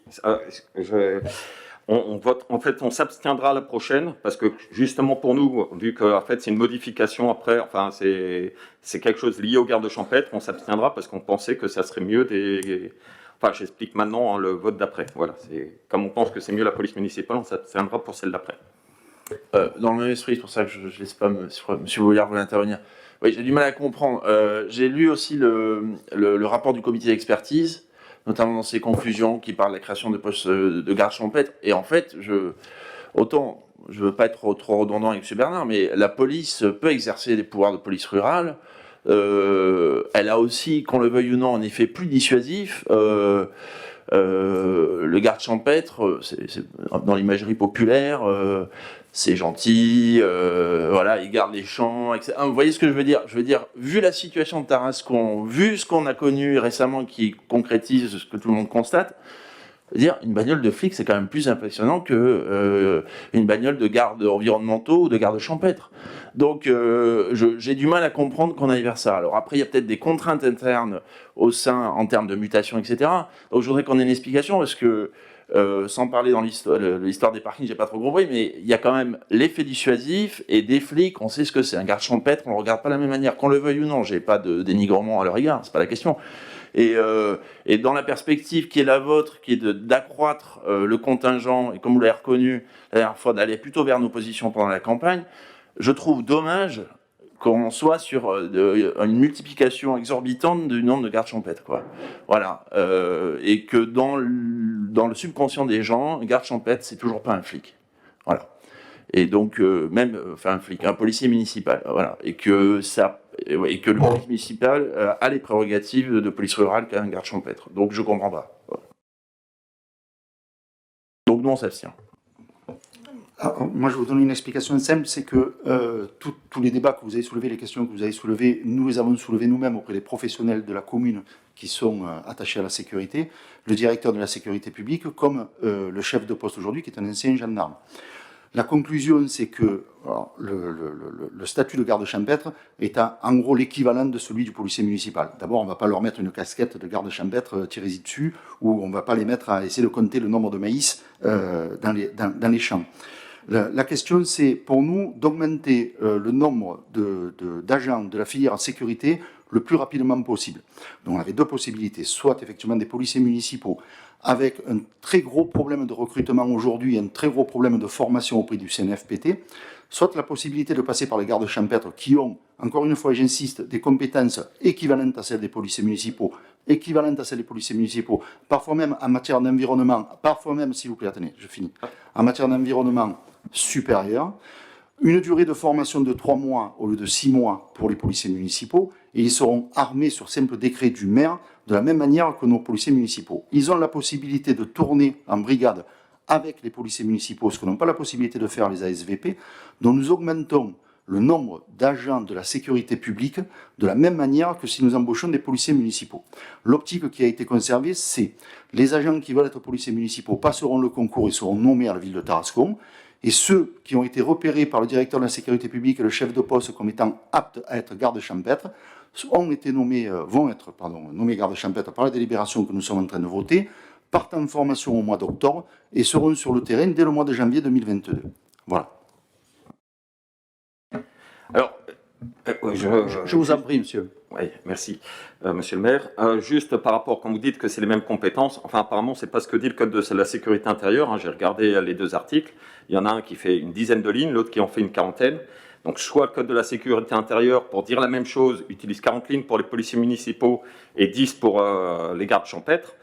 on vote. En fait, on s'abstiendra à la prochaine parce que justement pour nous, vu que en fait c'est une modification après, enfin c'est quelque chose lié aux gardes champêtres, on s'abstiendra parce qu'on pensait que ça serait mieux des. Enfin, j'explique maintenant le vote d'après. Voilà, c'est comme on pense que c'est mieux la police municipale, on s'abstiendra pour celle d'après. Dans le même esprit, c'est pour ça que je ne laisse pas M. Bouillard voulait intervenir. Oui, j'ai du mal à comprendre. J'ai lu aussi le rapport du comité d'expertise, notamment dans ses conclusions qui parlent de la création de postes de garde champêtre. Et en fait, autant, je ne veux pas être trop redondant avec M. Bernard, mais la police peut exercer des pouvoirs de police rurale. Elle a aussi, qu'on le veuille ou non, un effet plus dissuasif. Le garde champêtre, c'est dans l'imagerie populaire, c'est gentil, voilà, il garde les champs, etc. Vous voyez ce que je veux dire? Je veux dire, vu la situation de Tarascon, vu ce qu'on a connu récemment qui concrétise ce que tout le monde constate, dire une bagnole de flic, c'est quand même plus impressionnant que une bagnole de gardes environnementaux ou de gardes champêtres. Donc, j'ai du mal à comprendre qu'on aille vers ça. Alors après, il y a peut-être des contraintes internes au sein, en termes de mutation, etc. Donc, je voudrais qu'on ait une explication, parce que, sans parler dans l'histoire des parkings, j'ai pas trop compris, mais il y a quand même l'effet dissuasif, et des flics, on sait ce que c'est. Un garde champêtre, on le regarde pas de la même manière, qu'on le veuille ou non. J'ai pas de dénigrement à leur égard, c'est pas la question. Et dans la perspective qui est la vôtre, qui est d'accroître le contingent, et comme vous l'avez reconnu la dernière fois, d'aller plutôt vers nos positions pendant la campagne, je trouve dommage qu'on soit sur une multiplication exorbitante du nombre de gardes champêtres, quoi. Voilà. Et que dans le subconscient des gens, un garde champêtre, c'est toujours pas un flic. Voilà. Et donc, un flic, un policier municipal, voilà. Et que le police municipal a les prérogatives de police rurale qu'un garde champêtre. Donc, je comprends pas. Voilà. Donc, nous, on s'abstient. Alors, moi, je vais vous donner une explication simple, c'est que tous les débats que vous avez soulevés, les questions que vous avez soulevées, nous les avons soulevées nous-mêmes auprès des professionnels de la commune qui sont attachés à la sécurité, le directeur de la sécurité publique, comme le chef de poste aujourd'hui, qui est un ancien gendarme. La conclusion, c'est que alors, le statut de garde champêtre est en gros l'équivalent de celui du policier municipal. D'abord, on ne va pas leur mettre une casquette de garde champêtre tirez-y dessus, ou on ne va pas les mettre à essayer de compter le nombre de maïs dans les champs. La question, c'est pour nous d'augmenter le nombre d'agents de la filière sécurité le plus rapidement possible. Donc on avait deux possibilités, soit effectivement des policiers municipaux avec un très gros problème de recrutement aujourd'hui, un très gros problème de formation auprès du CNFPT, soit la possibilité de passer par les gardes champêtres qui ont, encore une fois, j'insiste, des compétences équivalentes à celles des policiers municipaux, parfois même en matière d'environnement, parfois même, s'il vous plaît, attendez, je finis, en matière d'environnement supérieur, une durée de formation de 3 mois au lieu de 6 mois pour les policiers municipaux, et ils seront armés sur simple décret du maire de la même manière que nos policiers municipaux. Ils ont la possibilité de tourner en brigade avec les policiers municipaux, ce que n'ont pas la possibilité de faire les ASVP, dont nous augmentons le nombre d'agents de la sécurité publique de la même manière que si nous embauchons des policiers municipaux. L'optique qui a été conservée, c'est les agents qui veulent être policiers municipaux passeront le concours et seront nommés à la ville de Tarascon, et ceux qui ont été repérés par le directeur de la sécurité publique et le chef de poste comme étant aptes à être gardes champêtres vont être nommés gardes champêtres par la délibération que nous sommes en train de voter, partent en formation au mois d'octobre et seront sur le terrain dès le mois de janvier 2022. Voilà. Alors, Je vous en prie, monsieur. Oui, merci, monsieur le maire. Juste par rapport, quand vous dites que c'est les mêmes compétences, enfin apparemment, c'est pas ce que dit le Code de la sécurité intérieure. Hein, j'ai regardé les deux articles. Il y en a un qui fait une dizaine de lignes, l'autre qui en fait une quarantaine. Donc, soit le Code de la sécurité intérieure, pour dire la même chose, utilise 40 lignes pour les policiers municipaux et 10 pour les gardes champêtres.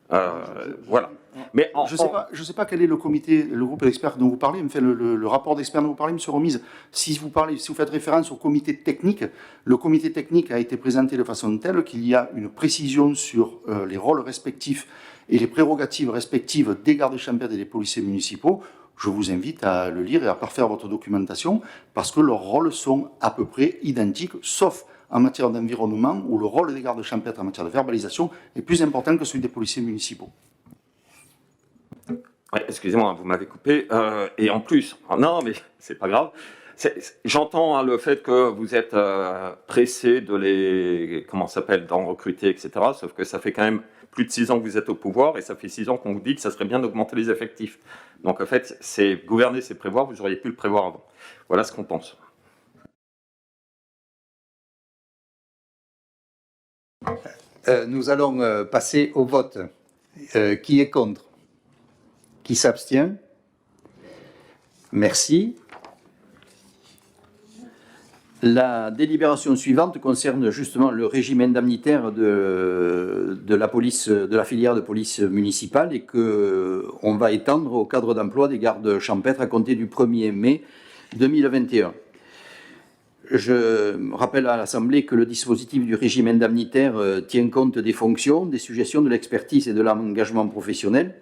Voilà. Mais je ne sais pas quel est le groupe d'experts dont vous parlez, enfin, le rapport d'experts dont vous parlez, M. Remise. Si vous faites référence au comité technique, le comité technique a été présenté de façon telle qu'il y a une précision sur les rôles respectifs et les prérogatives respectives des gardes champêtres et des policiers municipaux. Je vous invite à le lire et à parfaire votre documentation parce que leurs rôles sont à peu près identiques, sauf en matière d'environnement où le rôle des gardes champêtres en matière de verbalisation est plus important que celui des policiers municipaux. Ouais, excusez-moi, vous m'avez coupé. Et en plus, non, mais c'est pas grave. J'entends le fait que vous êtes pressé de d'en recruter, etc. Sauf que ça fait quand même plus de 6 ans que vous êtes au pouvoir et ça fait 6 ans qu'on vous dit que ça serait bien d'augmenter les effectifs. Donc en fait, c'est gouverner, c'est prévoir. Vous auriez pu le prévoir avant. Voilà ce qu'on pense. Nous allons passer au vote. Qui est contre? Qui s'abstient? Merci. La délibération suivante concerne justement le régime indemnitaire de la filière de police municipale et qu'on va étendre au cadre d'emploi des gardes champêtres à compter du 1er mai 2021. Je rappelle à l'Assemblée que le dispositif du régime indemnitaire tient compte des fonctions, des suggestions, de l'expertise et de l'engagement professionnel,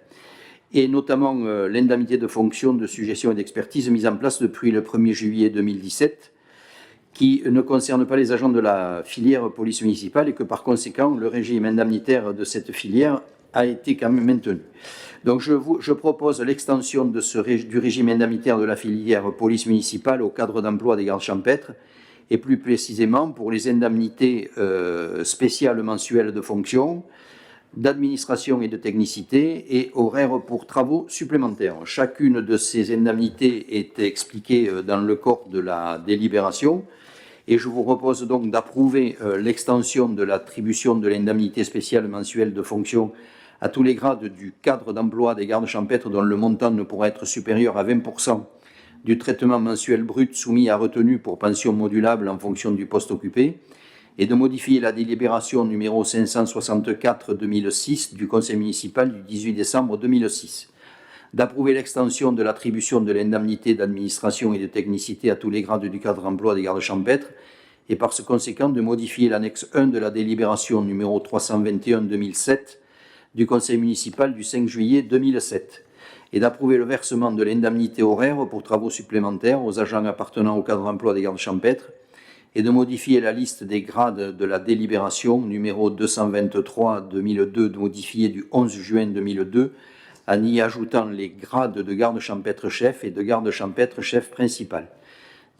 et notamment l'indemnité de fonction, de suggestion et d'expertise mise en place depuis le 1er juillet 2017, qui ne concerne pas les agents de la filière police municipale et que par conséquent le régime indemnitaire de cette filière a été quand même maintenu. Donc je propose l'extension du régime indemnitaire de la filière police municipale au cadre d'emploi des gardes champêtres et plus précisément pour les indemnités spéciales mensuelles de fonction, d'administration et de technicité et horaires pour travaux supplémentaires. Chacune de ces indemnités est expliquée dans le corps de la délibération et je vous propose donc d'approuver l'extension de l'attribution de l'indemnité spéciale mensuelle de fonction à tous les grades du cadre d'emploi des gardes champêtres dont le montant ne pourra être supérieur à 20% du traitement mensuel brut soumis à retenue pour pension modulable en fonction du poste occupé et de modifier la délibération numéro 564-2006 du Conseil municipal du 18 décembre 2006, d'approuver l'extension de l'attribution de l'indemnité d'administration et de technicité à tous les grades du cadre d'emploi des gardes champêtres et par ce conséquent de modifier l'annexe 1 de la délibération numéro 321-2007 du Conseil municipal du 5 juillet 2007 et d'approuver le versement de l'indemnité horaire pour travaux supplémentaires aux agents appartenant au cadre d'emploi des gardes champêtres et de modifier la liste des grades de la délibération numéro 223-2002 modifiée du 11 juin 2002 en y ajoutant les grades de garde champêtre chef et de garde champêtre chef principal.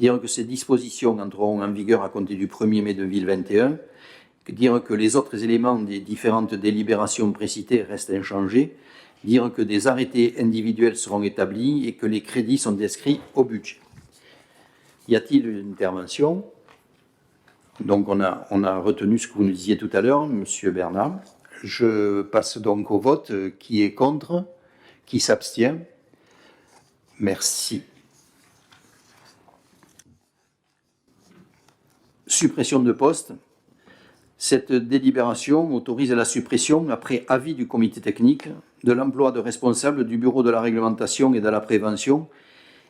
Dire que ces dispositions entreront en vigueur à compter du 1er mai 2021, dire que les autres éléments des différentes délibérations précitées restent inchangés, dire que des arrêtés individuels seront établis et que les crédits sont inscrits au budget. Y a-t-il une intervention? Donc on a retenu ce que vous nous disiez tout à l'heure, Monsieur Bernard. Je passe donc au vote. Qui est contre? Qui s'abstient? Merci. Suppression de poste. Cette délibération autorise la suppression, après avis du comité technique, de l'emploi de responsable du bureau de la réglementation et de la prévention,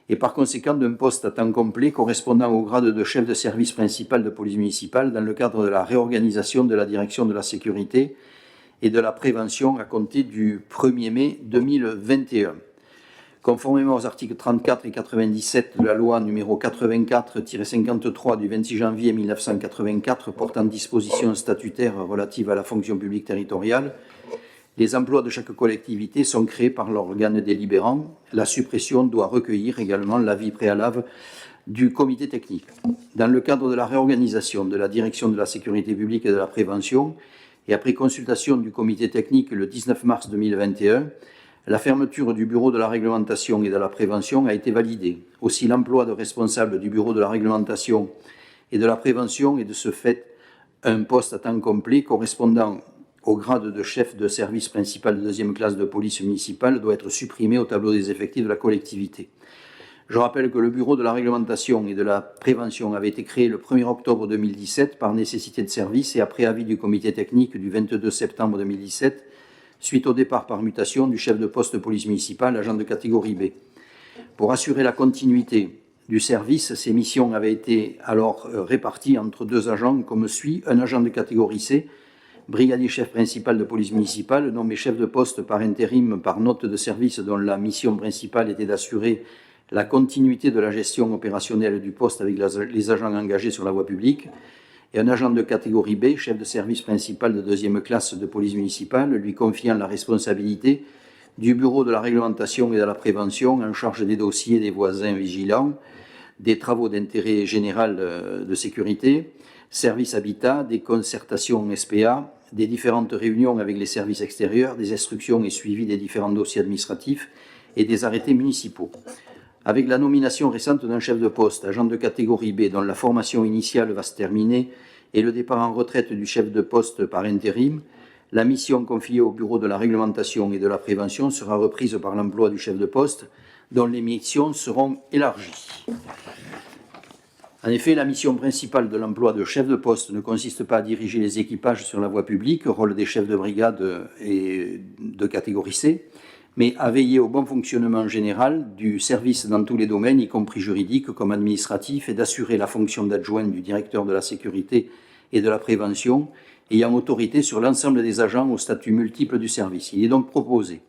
et par conséquent d'un poste à temps complet correspondant au grade de chef de service principal de police municipale dans le cadre de la réorganisation de la direction de la sécurité et de la prévention à compter du 1er mai 2021. Conformément aux articles 34 et 97 de la loi numéro 84-53 du 26 janvier 1984 portant dispositions statutaires relatives à la fonction publique territoriale, les emplois de chaque collectivité sont créés par l'organe délibérant. La suppression doit recueillir également l'avis préalable du comité technique. Dans le cadre de la réorganisation de la direction de la sécurité publique et de la prévention, et après consultation du comité technique le 19 mars 2021, la fermeture du bureau de la réglementation et de la prévention a été validée. Aussi, l'emploi de responsable du bureau de la réglementation et de la prévention est de ce fait un poste à temps complet correspondant au grade de chef de service principal de deuxième classe de police municipale doit être supprimé au tableau des effectifs de la collectivité. Je rappelle que le bureau de la réglementation et de la prévention avait été créé le 1er octobre 2017 par nécessité de service et après avis du comité technique du 22 septembre 2017, suite au départ par mutation du chef de poste de police municipale, agent de catégorie B. Pour assurer la continuité du service, ces missions avaient été alors réparties entre deux agents comme suit: un agent de catégorie C, brigadier chef principal de police municipale, nommé chef de poste par intérim par note de service dont la mission principale était d'assurer la continuité de la gestion opérationnelle du poste avec les agents engagés sur la voie publique, et un agent de catégorie B, chef de service principal de deuxième classe de police municipale, lui confiant la responsabilité du bureau de la réglementation et de la prévention en charge des dossiers des voisins vigilants, des travaux d'intérêt général de sécurité, service habitat, des concertations SPA, des différentes réunions avec les services extérieurs, des instructions et suivis des différents dossiers administratifs et des arrêtés municipaux. Avec la nomination récente d'un chef de poste, agent de catégorie B, dont la formation initiale va se terminer, et le départ en retraite du chef de poste par intérim, la mission confiée au bureau de la réglementation et de la prévention sera reprise par l'emploi du chef de poste, dont les missions seront élargies. En effet, la mission principale de l'emploi de chef de poste ne consiste pas à diriger les équipages sur la voie publique, rôle des chefs de brigade et de catégorie C, mais à veiller au bon fonctionnement général du service dans tous les domaines, y compris juridiques comme administratifs, et d'assurer la fonction d'adjoint du directeur de la sécurité et de la prévention, ayant autorité sur l'ensemble des agents au statut multiple du service. Il est donc proposé,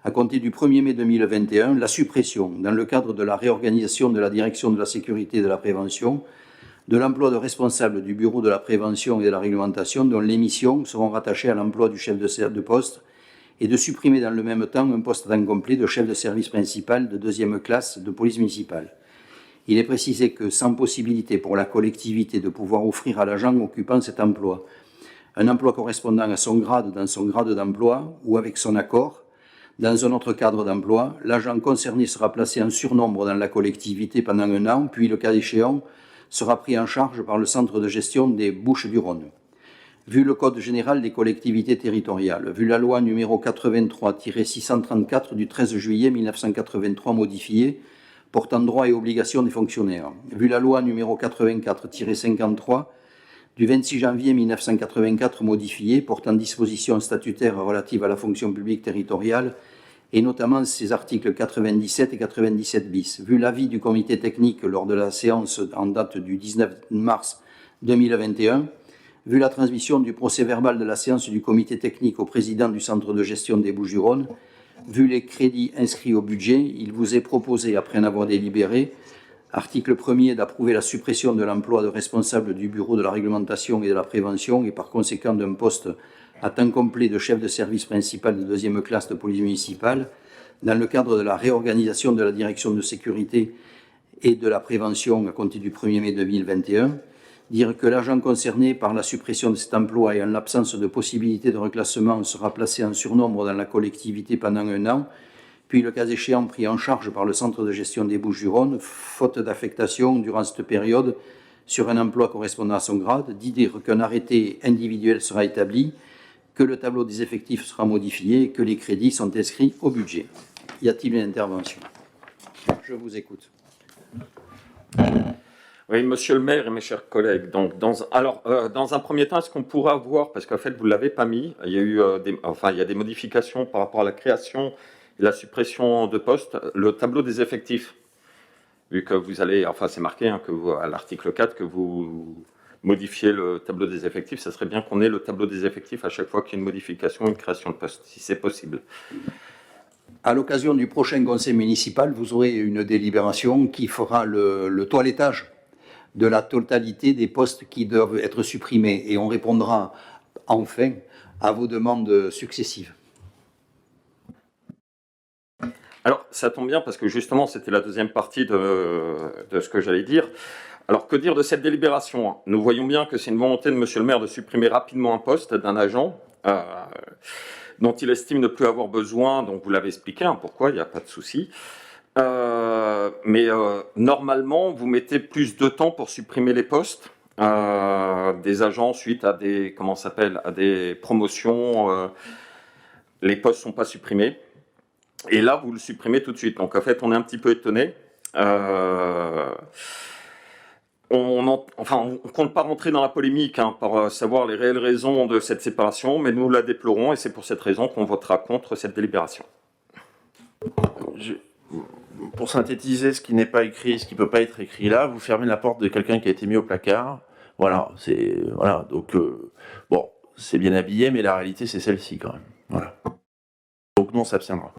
à compter du 1er mai 2021, la suppression, dans le cadre de la réorganisation de la direction de la sécurité et de la prévention, de l'emploi de responsable du bureau de la prévention et de la réglementation, dont les missions seront rattachées à l'emploi du chef de poste, et de supprimer dans le même temps un poste à temps complet de chef de service principal de deuxième classe de police municipale. Il est précisé que, sans possibilité pour la collectivité de pouvoir offrir à l'agent occupant cet emploi un emploi correspondant à son grade dans son grade d'emploi ou avec son accord, dans un autre cadre d'emploi, l'agent concerné sera placé en surnombre dans la collectivité pendant 1 an, puis, le cas échéant, sera pris en charge par le centre de gestion des Bouches-du-Rhône. Vu le Code général des collectivités territoriales, vu la loi numéro 83-634 du 13 juillet 1983 modifiée, portant droits et obligations des fonctionnaires, vu la loi numéro 84-53 du 26 janvier 1984 modifiée, portant dispositions statutaires relatives à la fonction publique territoriale, et notamment ses articles 97 et 97 bis, vu l'avis du comité technique lors de la séance en date du 19 mars 2021, vu la transmission du procès-verbal de la séance du comité technique au président du centre de gestion des Bouches-du-Rhône, vu les crédits inscrits au budget, il vous est proposé, après en avoir délibéré, article 1er, d'approuver la suppression de l'emploi de responsable du bureau de la réglementation et de la prévention et par conséquent d'un poste à temps complet de chef de service principal de deuxième classe de police municipale dans le cadre de la réorganisation de la direction de sécurité et de la prévention à compter du 1er mai 2021, dire que l'agent concerné par la suppression de cet emploi et en l'absence de possibilité de reclassement sera placé en surnombre dans la collectivité pendant 1 an, puis le cas échéant pris en charge par le centre de gestion des Bouches-du-Rhône, faute d'affectation durant cette période sur un emploi correspondant à son grade, dire qu'un arrêté individuel sera établi, que le tableau des effectifs sera modifié et que les crédits sont inscrits au budget. Y a-t-il une intervention? Je vous écoute. Oui, monsieur le maire et mes chers collègues. Donc, dans un premier temps, est-ce qu'on pourra avoir, parce qu'en fait, vous ne l'avez pas mis, il y a eu il y a des modifications par rapport à la création et la suppression de postes, le tableau des effectifs. Vu que vous allez, c'est marqué à l'article 4 que vous modifiez le tableau des effectifs, ça serait bien qu'on ait le tableau des effectifs à chaque fois qu'il y a une modification, une création de poste, si c'est possible. À l'occasion du prochain conseil municipal, vous aurez une délibération qui fera le toilettage de la totalité des postes qui doivent être supprimés. Et on répondra enfin à vos demandes successives. Alors, ça tombe bien parce que justement, c'était la deuxième partie de ce que j'allais dire. Alors, que dire de cette délibération? Nous voyons bien que c'est une volonté de monsieur le maire de supprimer rapidement un poste d'un agent dont il estime ne plus avoir besoin. Donc, vous l'avez expliqué, pourquoi, il n'y a pas de souci. Mais normalement, vous mettez plus de temps pour supprimer les postes des agents suite à des, à des promotions. Les postes ne sont pas supprimés. Et là, vous le supprimez tout de suite. Donc, en fait, on est un petit peu étonné. On ne compte pas rentrer dans la polémique pour savoir les réelles raisons de cette séparation, mais nous la déplorons et c'est pour cette raison qu'on votera contre cette délibération. Pour synthétiser ce qui n'est pas écrit, ce qui ne peut pas être écrit là, vous fermez la porte de quelqu'un qui a été mis au placard. Voilà, donc bon, c'est bien habillé, mais la réalité c'est celle-ci quand même. Voilà. Donc nous on s'abstiendra.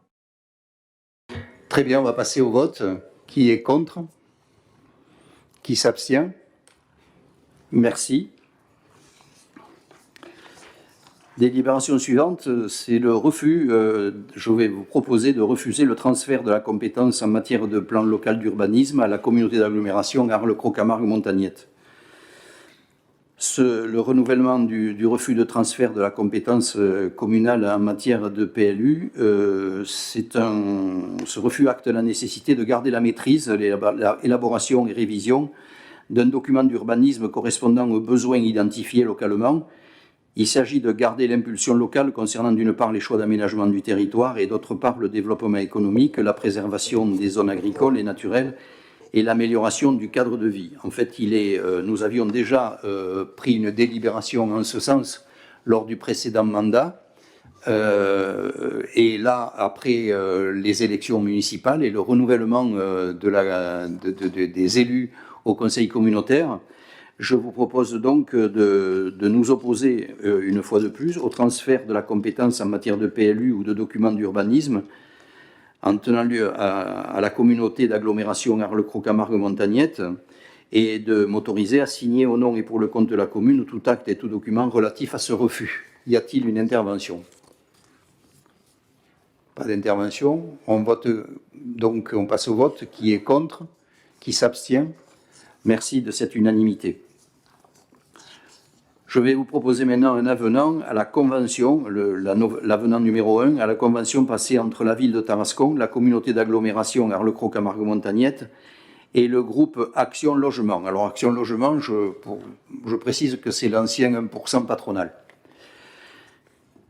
Très bien, on va passer au vote. Qui est contre? Qui s'abstient? Merci. Délibération suivante, c'est le refus. Je vais vous proposer de refuser le transfert de la compétence en matière de plan local d'urbanisme à la communauté d'agglomération Arles-Croc-Camargue-Montagnette. Le renouvellement du refus de transfert de la compétence communale en matière de PLU, ce refus acte la nécessité de garder la maîtrise, l'élaboration et révision d'un document d'urbanisme correspondant aux besoins identifiés localement. Il s'agit de garder l'impulsion locale concernant d'une part les choix d'aménagement du territoire et d'autre part le développement économique, la préservation des zones agricoles et naturelles et l'amélioration du cadre de vie. En fait, nous avions déjà pris une délibération en ce sens lors du précédent mandat. Et là, après les élections municipales et le renouvellement des élus au conseil communautaire, je vous propose donc de nous opposer une fois de plus au transfert de la compétence en matière de PLU ou de documents d'urbanisme en tenant lieu à la communauté d'agglomération Arles-Croc-Camargue-Montagnette et de m'autoriser à signer au nom et pour le compte de la commune tout acte et tout document relatif à ce refus. Y a-t-il une intervention? Pas d'intervention. On vote donc, on passe au vote. Qui est contre? Qui s'abstient? Merci de cette unanimité. Je vais vous proposer maintenant un avenant à la convention, l'avenant numéro 1, à la convention passée entre la ville de Tarascon, la communauté d'agglomération Arles-Croc-Camargue-Montagnette et le groupe Action Logement. Alors Action Logement, je précise que c'est l'ancien 1% patronal.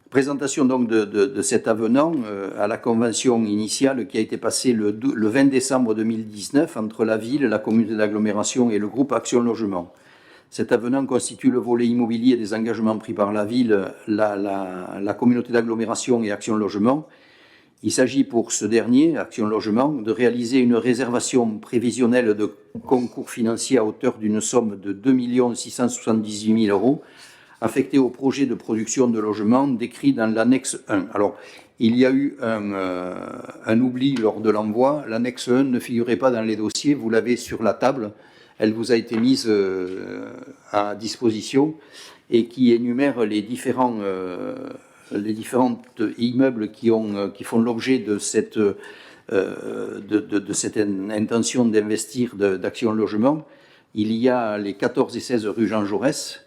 Présentation donc de cet avenant à la convention initiale qui a été passée le 20 décembre 2019 entre la ville, la communauté d'agglomération et le groupe Action Logement. Cet avenant constitue le volet immobilier des engagements pris par la ville, la communauté d'agglomération et Action Logement. Il s'agit pour ce dernier, Action Logement, de réaliser une réservation prévisionnelle de concours financiers à hauteur d'une somme de 2 678 000 € affectée au projet de production de logements décrit dans l'annexe 1. Alors, il y a eu un oubli lors de l'envoi. L'annexe 1 ne figurait pas dans les dossiers, vous l'avez sur la table. Elle vous a été mise à disposition et qui énumère les différents les différents immeubles qui font l'objet de cette intention d'investir d'Action Logement. Il y a les 14 et 16 rue Jean Jaurès,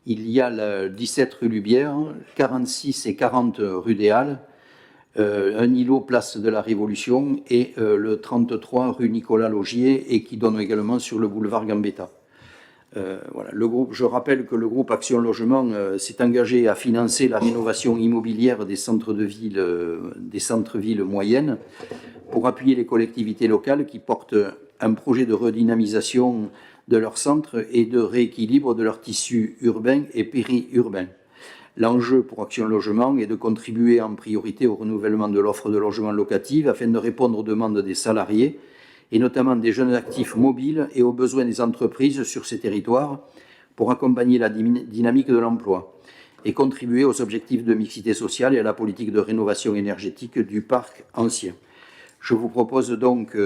il y a le 17 rue Lubière, 46 et 40 rue des Halles, un îlot place de la Révolution et le 33 rue Nicolas Logier et qui donne également sur le boulevard Gambetta. Voilà. Je rappelle que le groupe Action Logement s'est engagé à financer la rénovation immobilière des centres-villes moyennes pour appuyer les collectivités locales qui portent un projet de redynamisation de leurs centres et de rééquilibre de leur tissu urbain et périurbain. L'enjeu pour Action Logement est de contribuer en priorité au renouvellement de l'offre de logements locatifs afin de répondre aux demandes des salariés et notamment des jeunes actifs mobiles et aux besoins des entreprises sur ces territoires pour accompagner la dynamique de l'emploi et contribuer aux objectifs de mixité sociale et à la politique de rénovation énergétique du parc ancien. Je vous propose donc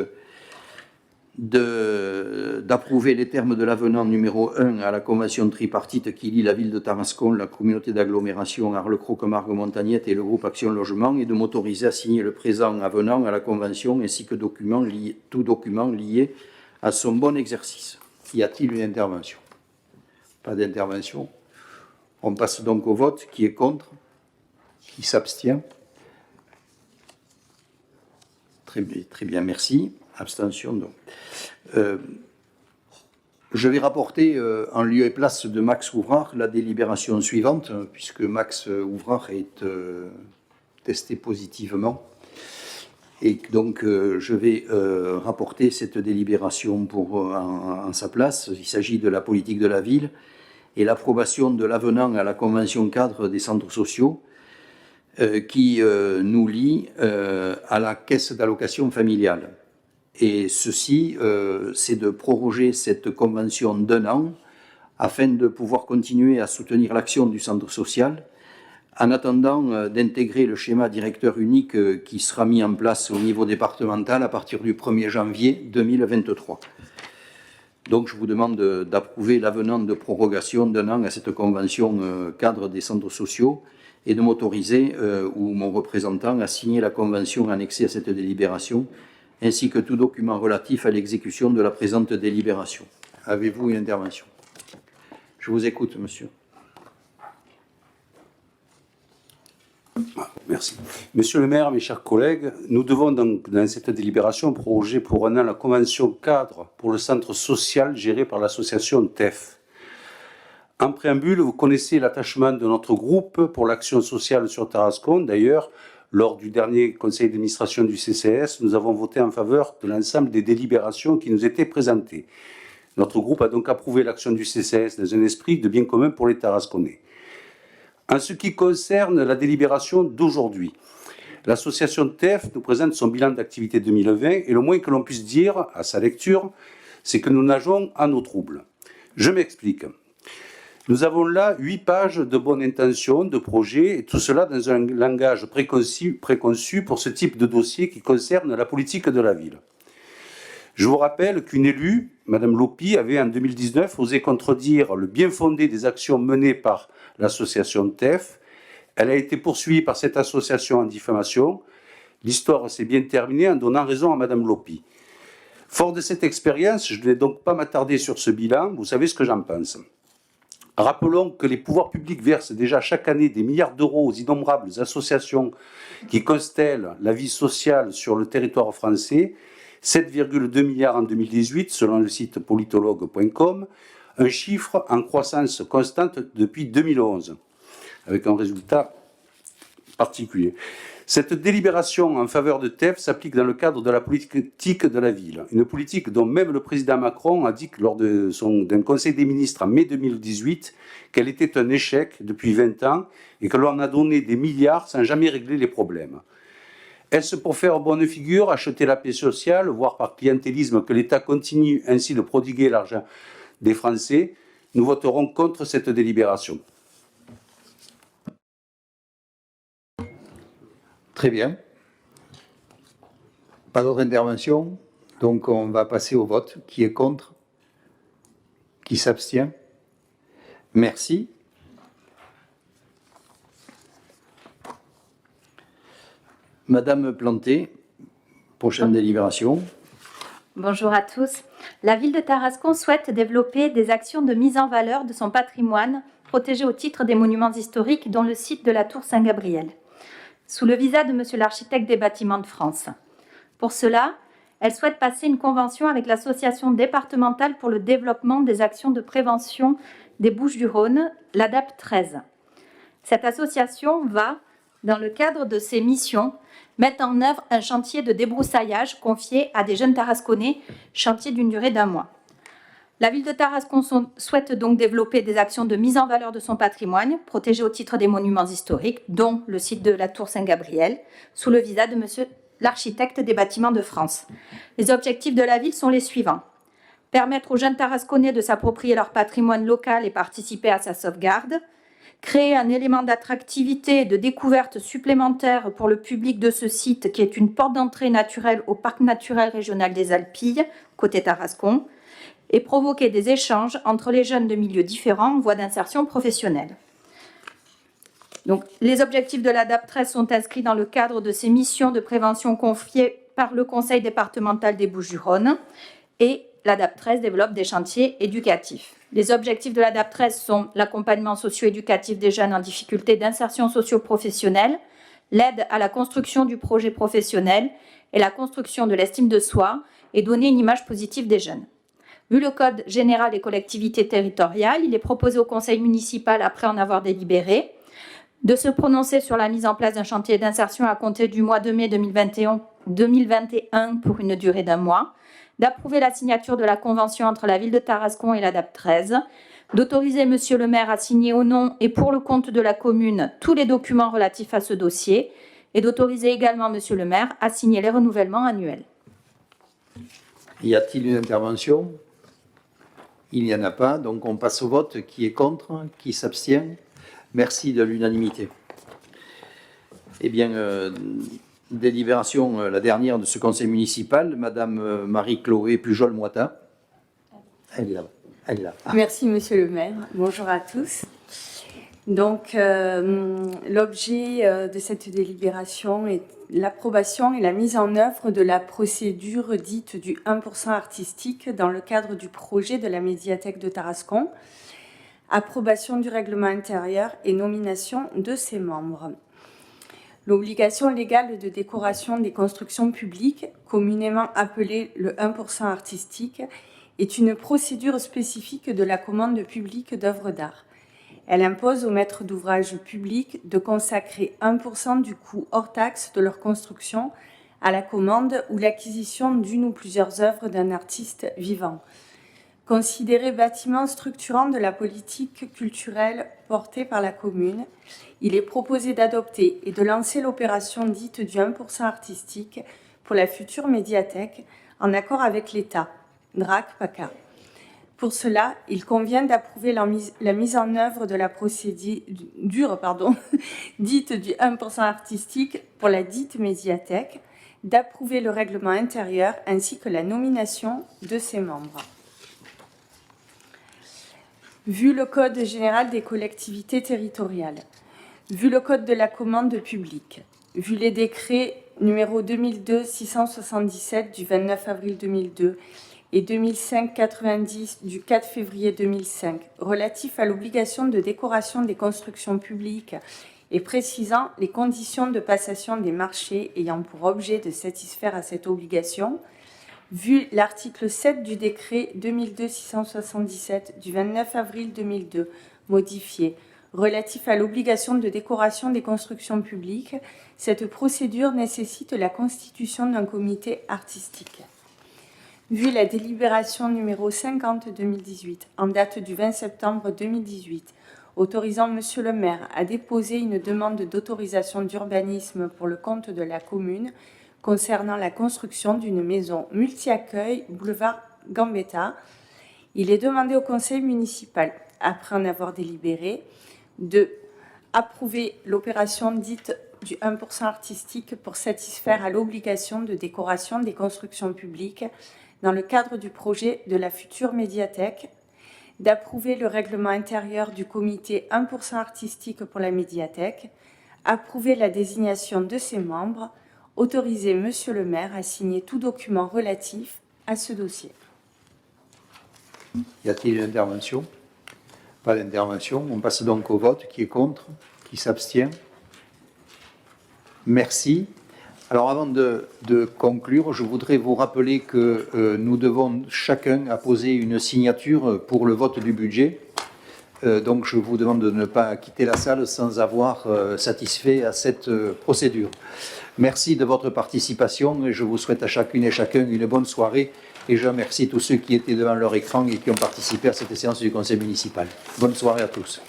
d'approuver les termes de l'avenant numéro 1 à la convention tripartite qui lie la ville de Tarascon, la communauté d'agglomération Arles-Croc-Camargue-Montagnette et le groupe Action Logement et de m'autoriser à signer le présent avenant à la convention ainsi que tout document lié à son bon exercice. Y a-t-il une intervention? Pas d'intervention. On passe donc au vote. Qui est contre? Qui s'abstient? Très bien, merci. Abstention, donc. Je vais rapporter en lieu et place de Max Ouvrard la délibération suivante, puisque Max Ouvrard est testé positivement. Et donc, je vais rapporter cette délibération en sa place. Il s'agit de la politique de la ville et l'approbation de l'avenant à la Convention cadre des centres sociaux qui nous lie à la caisse d'allocation familiale. Et ceci, c'est de proroger cette convention d'1 an afin de pouvoir continuer à soutenir l'action du centre social en attendant d'intégrer le schéma directeur unique qui sera mis en place au niveau départemental à partir du 1er janvier 2023. Donc je vous demande d'approuver l'avenant de prorogation d'1 an à cette convention cadre des centres sociaux et de m'autoriser, ou mon représentant, à signer la convention annexée à cette délibération ainsi que tout document relatif à l'exécution de la présente délibération. Avez-vous une intervention? Je vous écoute, monsieur. Merci. Monsieur le maire, mes chers collègues, nous devons donc, dans cette délibération, proroger pour 1 an la convention cadre pour le centre social géré par l'association TEF. En préambule, vous connaissez l'attachement de notre groupe pour l'action sociale sur Tarascon. D'ailleurs, lors du dernier conseil d'administration du CCS, nous avons voté en faveur de l'ensemble des délibérations qui nous étaient présentées. Notre groupe a donc approuvé l'action du CCS dans un esprit de bien commun pour les Tarasconnais. En ce qui concerne la délibération d'aujourd'hui, l'association TEF nous présente son bilan d'activité 2020 et le moins que l'on puisse dire à sa lecture, c'est que nous nageons à nos troubles. Je m'explique. Nous avons là 8 pages de bonne intention, de projet, et tout cela dans un langage préconçu pour ce type de dossier qui concerne la politique de la ville. Je vous rappelle qu'une élue, Madame Lopi, avait en 2019 osé contredire le bien fondé des actions menées par l'association TEF. Elle a été poursuivie par cette association en diffamation. L'histoire s'est bien terminée en donnant raison à Madame Lopi. Fort de cette expérience, je ne vais donc pas m'attarder sur ce bilan, vous savez ce que j'en pense. Rappelons que les pouvoirs publics versent déjà chaque année des milliards d'euros aux innombrables associations qui constellent la vie sociale sur le territoire français, 7,2 milliards en 2018 selon le site politologue.com, un chiffre en croissance constante depuis 2011, avec un résultat particulier. Cette délibération en faveur de TEF s'applique dans le cadre de la politique de la ville, une politique dont même le président Macron a dit lors d'un conseil des ministres en mai 2018 qu'elle était un échec depuis 20 ans et que l'on a donné des milliards sans jamais régler les problèmes. Est-ce pour faire bonne figure, acheter la paix sociale, voire par clientélisme que l'État continue ainsi de prodiguer l'argent des Français? Nous voterons contre cette délibération. Très bien. Pas d'autres interventions? Donc on va passer au vote. Qui est contre? Qui s'abstient? Merci. Madame Planté, prochaine délibération. Bonjour à tous. La ville de Tarascon souhaite développer des actions de mise en valeur de son patrimoine protégé au titre des monuments historiques, dont le site de la Tour Saint-Gabriel, sous le visa de Monsieur l'architecte des bâtiments de France. Pour cela, elle souhaite passer une convention avec l'Association départementale pour le développement des actions de prévention des Bouches-du-Rhône, l'ADAP 13. Cette association va, dans le cadre de ses missions, mettre en œuvre un chantier de débroussaillage confié à des jeunes Tarasconnais, chantier d'une durée d'1 mois. La ville de Tarascon souhaite donc développer des actions de mise en valeur de son patrimoine, protégé au titre des monuments historiques, dont le site de la Tour Saint-Gabriel, sous le visa de Monsieur l'architecte des bâtiments de France. Les objectifs de la ville sont les suivants. Permettre aux jeunes Tarasconnais de s'approprier leur patrimoine local et participer à sa sauvegarde. Créer un élément d'attractivité et de découverte supplémentaire pour le public de ce site, qui est une porte d'entrée naturelle au parc naturel régional des Alpilles, côté Tarascon, et provoquer des échanges entre les jeunes de milieux différents en voie d'insertion professionnelle. Donc, les objectifs de l'ADAP 13 sont inscrits dans le cadre de ces missions de prévention confiées par le Conseil départemental des Bouches-du-Rhône, et l'ADAP 13 développe des chantiers éducatifs. Les objectifs de l'ADAP 13 sont l'accompagnement socio-éducatif des jeunes en difficulté d'insertion socio-professionnelle, l'aide à la construction du projet professionnel et la construction de l'estime de soi, et donner une image positive des jeunes. Vu le Code général des collectivités territoriales, il est proposé au Conseil municipal, après en avoir délibéré, de se prononcer sur la mise en place d'un chantier d'insertion à compter du mois de mai 2021 pour une durée d'1 mois, d'approuver la signature de la convention entre la ville de Tarascon et l'ADAP 13, d'autoriser Monsieur le maire à signer au nom et pour le compte de la commune tous les documents relatifs à ce dossier, et d'autoriser également Monsieur le maire à signer les renouvellements annuels. Y a-t-il une intervention? Il n'y en a pas, donc on passe au vote. Qui est contre? Qui s'abstient? Merci de l'unanimité. Eh bien, délibération, la dernière de ce conseil municipal, Madame Marie-Chloé Pujol-Moita. Elle est là. Elle est là. Ah. Merci, Monsieur le maire. Bonjour à tous. Donc, l'objet de cette délibération est l'approbation et la mise en œuvre de la procédure dite du 1% artistique dans le cadre du projet de la médiathèque de Tarascon, approbation du règlement intérieur et nomination de ses membres. L'obligation légale de décoration des constructions publiques, communément appelée le 1% artistique, est une procédure spécifique de la commande publique d'œuvres d'art. Elle impose aux maîtres d'ouvrage publics de consacrer 1% du coût hors taxe de leur construction à la commande ou l'acquisition d'une ou plusieurs œuvres d'un artiste vivant. Considéré bâtiment structurant de la politique culturelle portée par la commune, il est proposé d'adopter et de lancer l'opération dite du 1% artistique pour la future médiathèque en accord avec l'État, DRAC-PACA. Pour cela, il convient d'approuver la mise en œuvre de la procédure dite du 1% artistique pour la dite médiathèque, d'approuver le règlement intérieur ainsi que la nomination de ses membres. Vu le Code général des collectivités territoriales, vu le Code de la commande publique, vu les décrets numéro 2002-677 du 29 avril 2002 et 2005-90 du 4 février 2005 relatifs à l'obligation de décoration des constructions publiques et précisant les conditions de passation des marchés ayant pour objet de satisfaire à cette obligation, vu l'article 7 du décret 2002-677 du 29 avril 2002 modifié relatif à l'obligation de décoration des constructions publiques, cette procédure nécessite la constitution d'un comité artistique. Vu la délibération numéro 50-2018 en date du 20 septembre 2018, autorisant Monsieur le maire à déposer une demande d'autorisation d'urbanisme pour le compte de la commune concernant la construction d'une maison multi-accueil boulevard Gambetta, il est demandé au conseil municipal, après en avoir délibéré, de approuver l'opération dite du 1% artistique pour satisfaire à l'obligation de décoration des constructions publiques dans le cadre du projet de la future médiathèque, d'approuver le règlement intérieur du comité 1% artistique pour la médiathèque, approuver la désignation de ses membres, Autorisez Monsieur le maire à signer tout document relatif à ce dossier. Y a-t-il une intervention? Pas d'intervention. On passe donc au vote. Qui est contre? Qui s'abstient? Merci. Alors avant de conclure, je voudrais vous rappeler que nous devons chacun apposer une signature pour le vote du budget. Donc je vous demande de ne pas quitter la salle sans avoir satisfait à cette procédure. Merci de votre participation et je vous souhaite à chacune et chacun une bonne soirée. Et je remercie tous ceux qui étaient devant leur écran et qui ont participé à cette séance du conseil municipal. Bonne soirée à tous.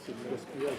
C'est du gaspillage.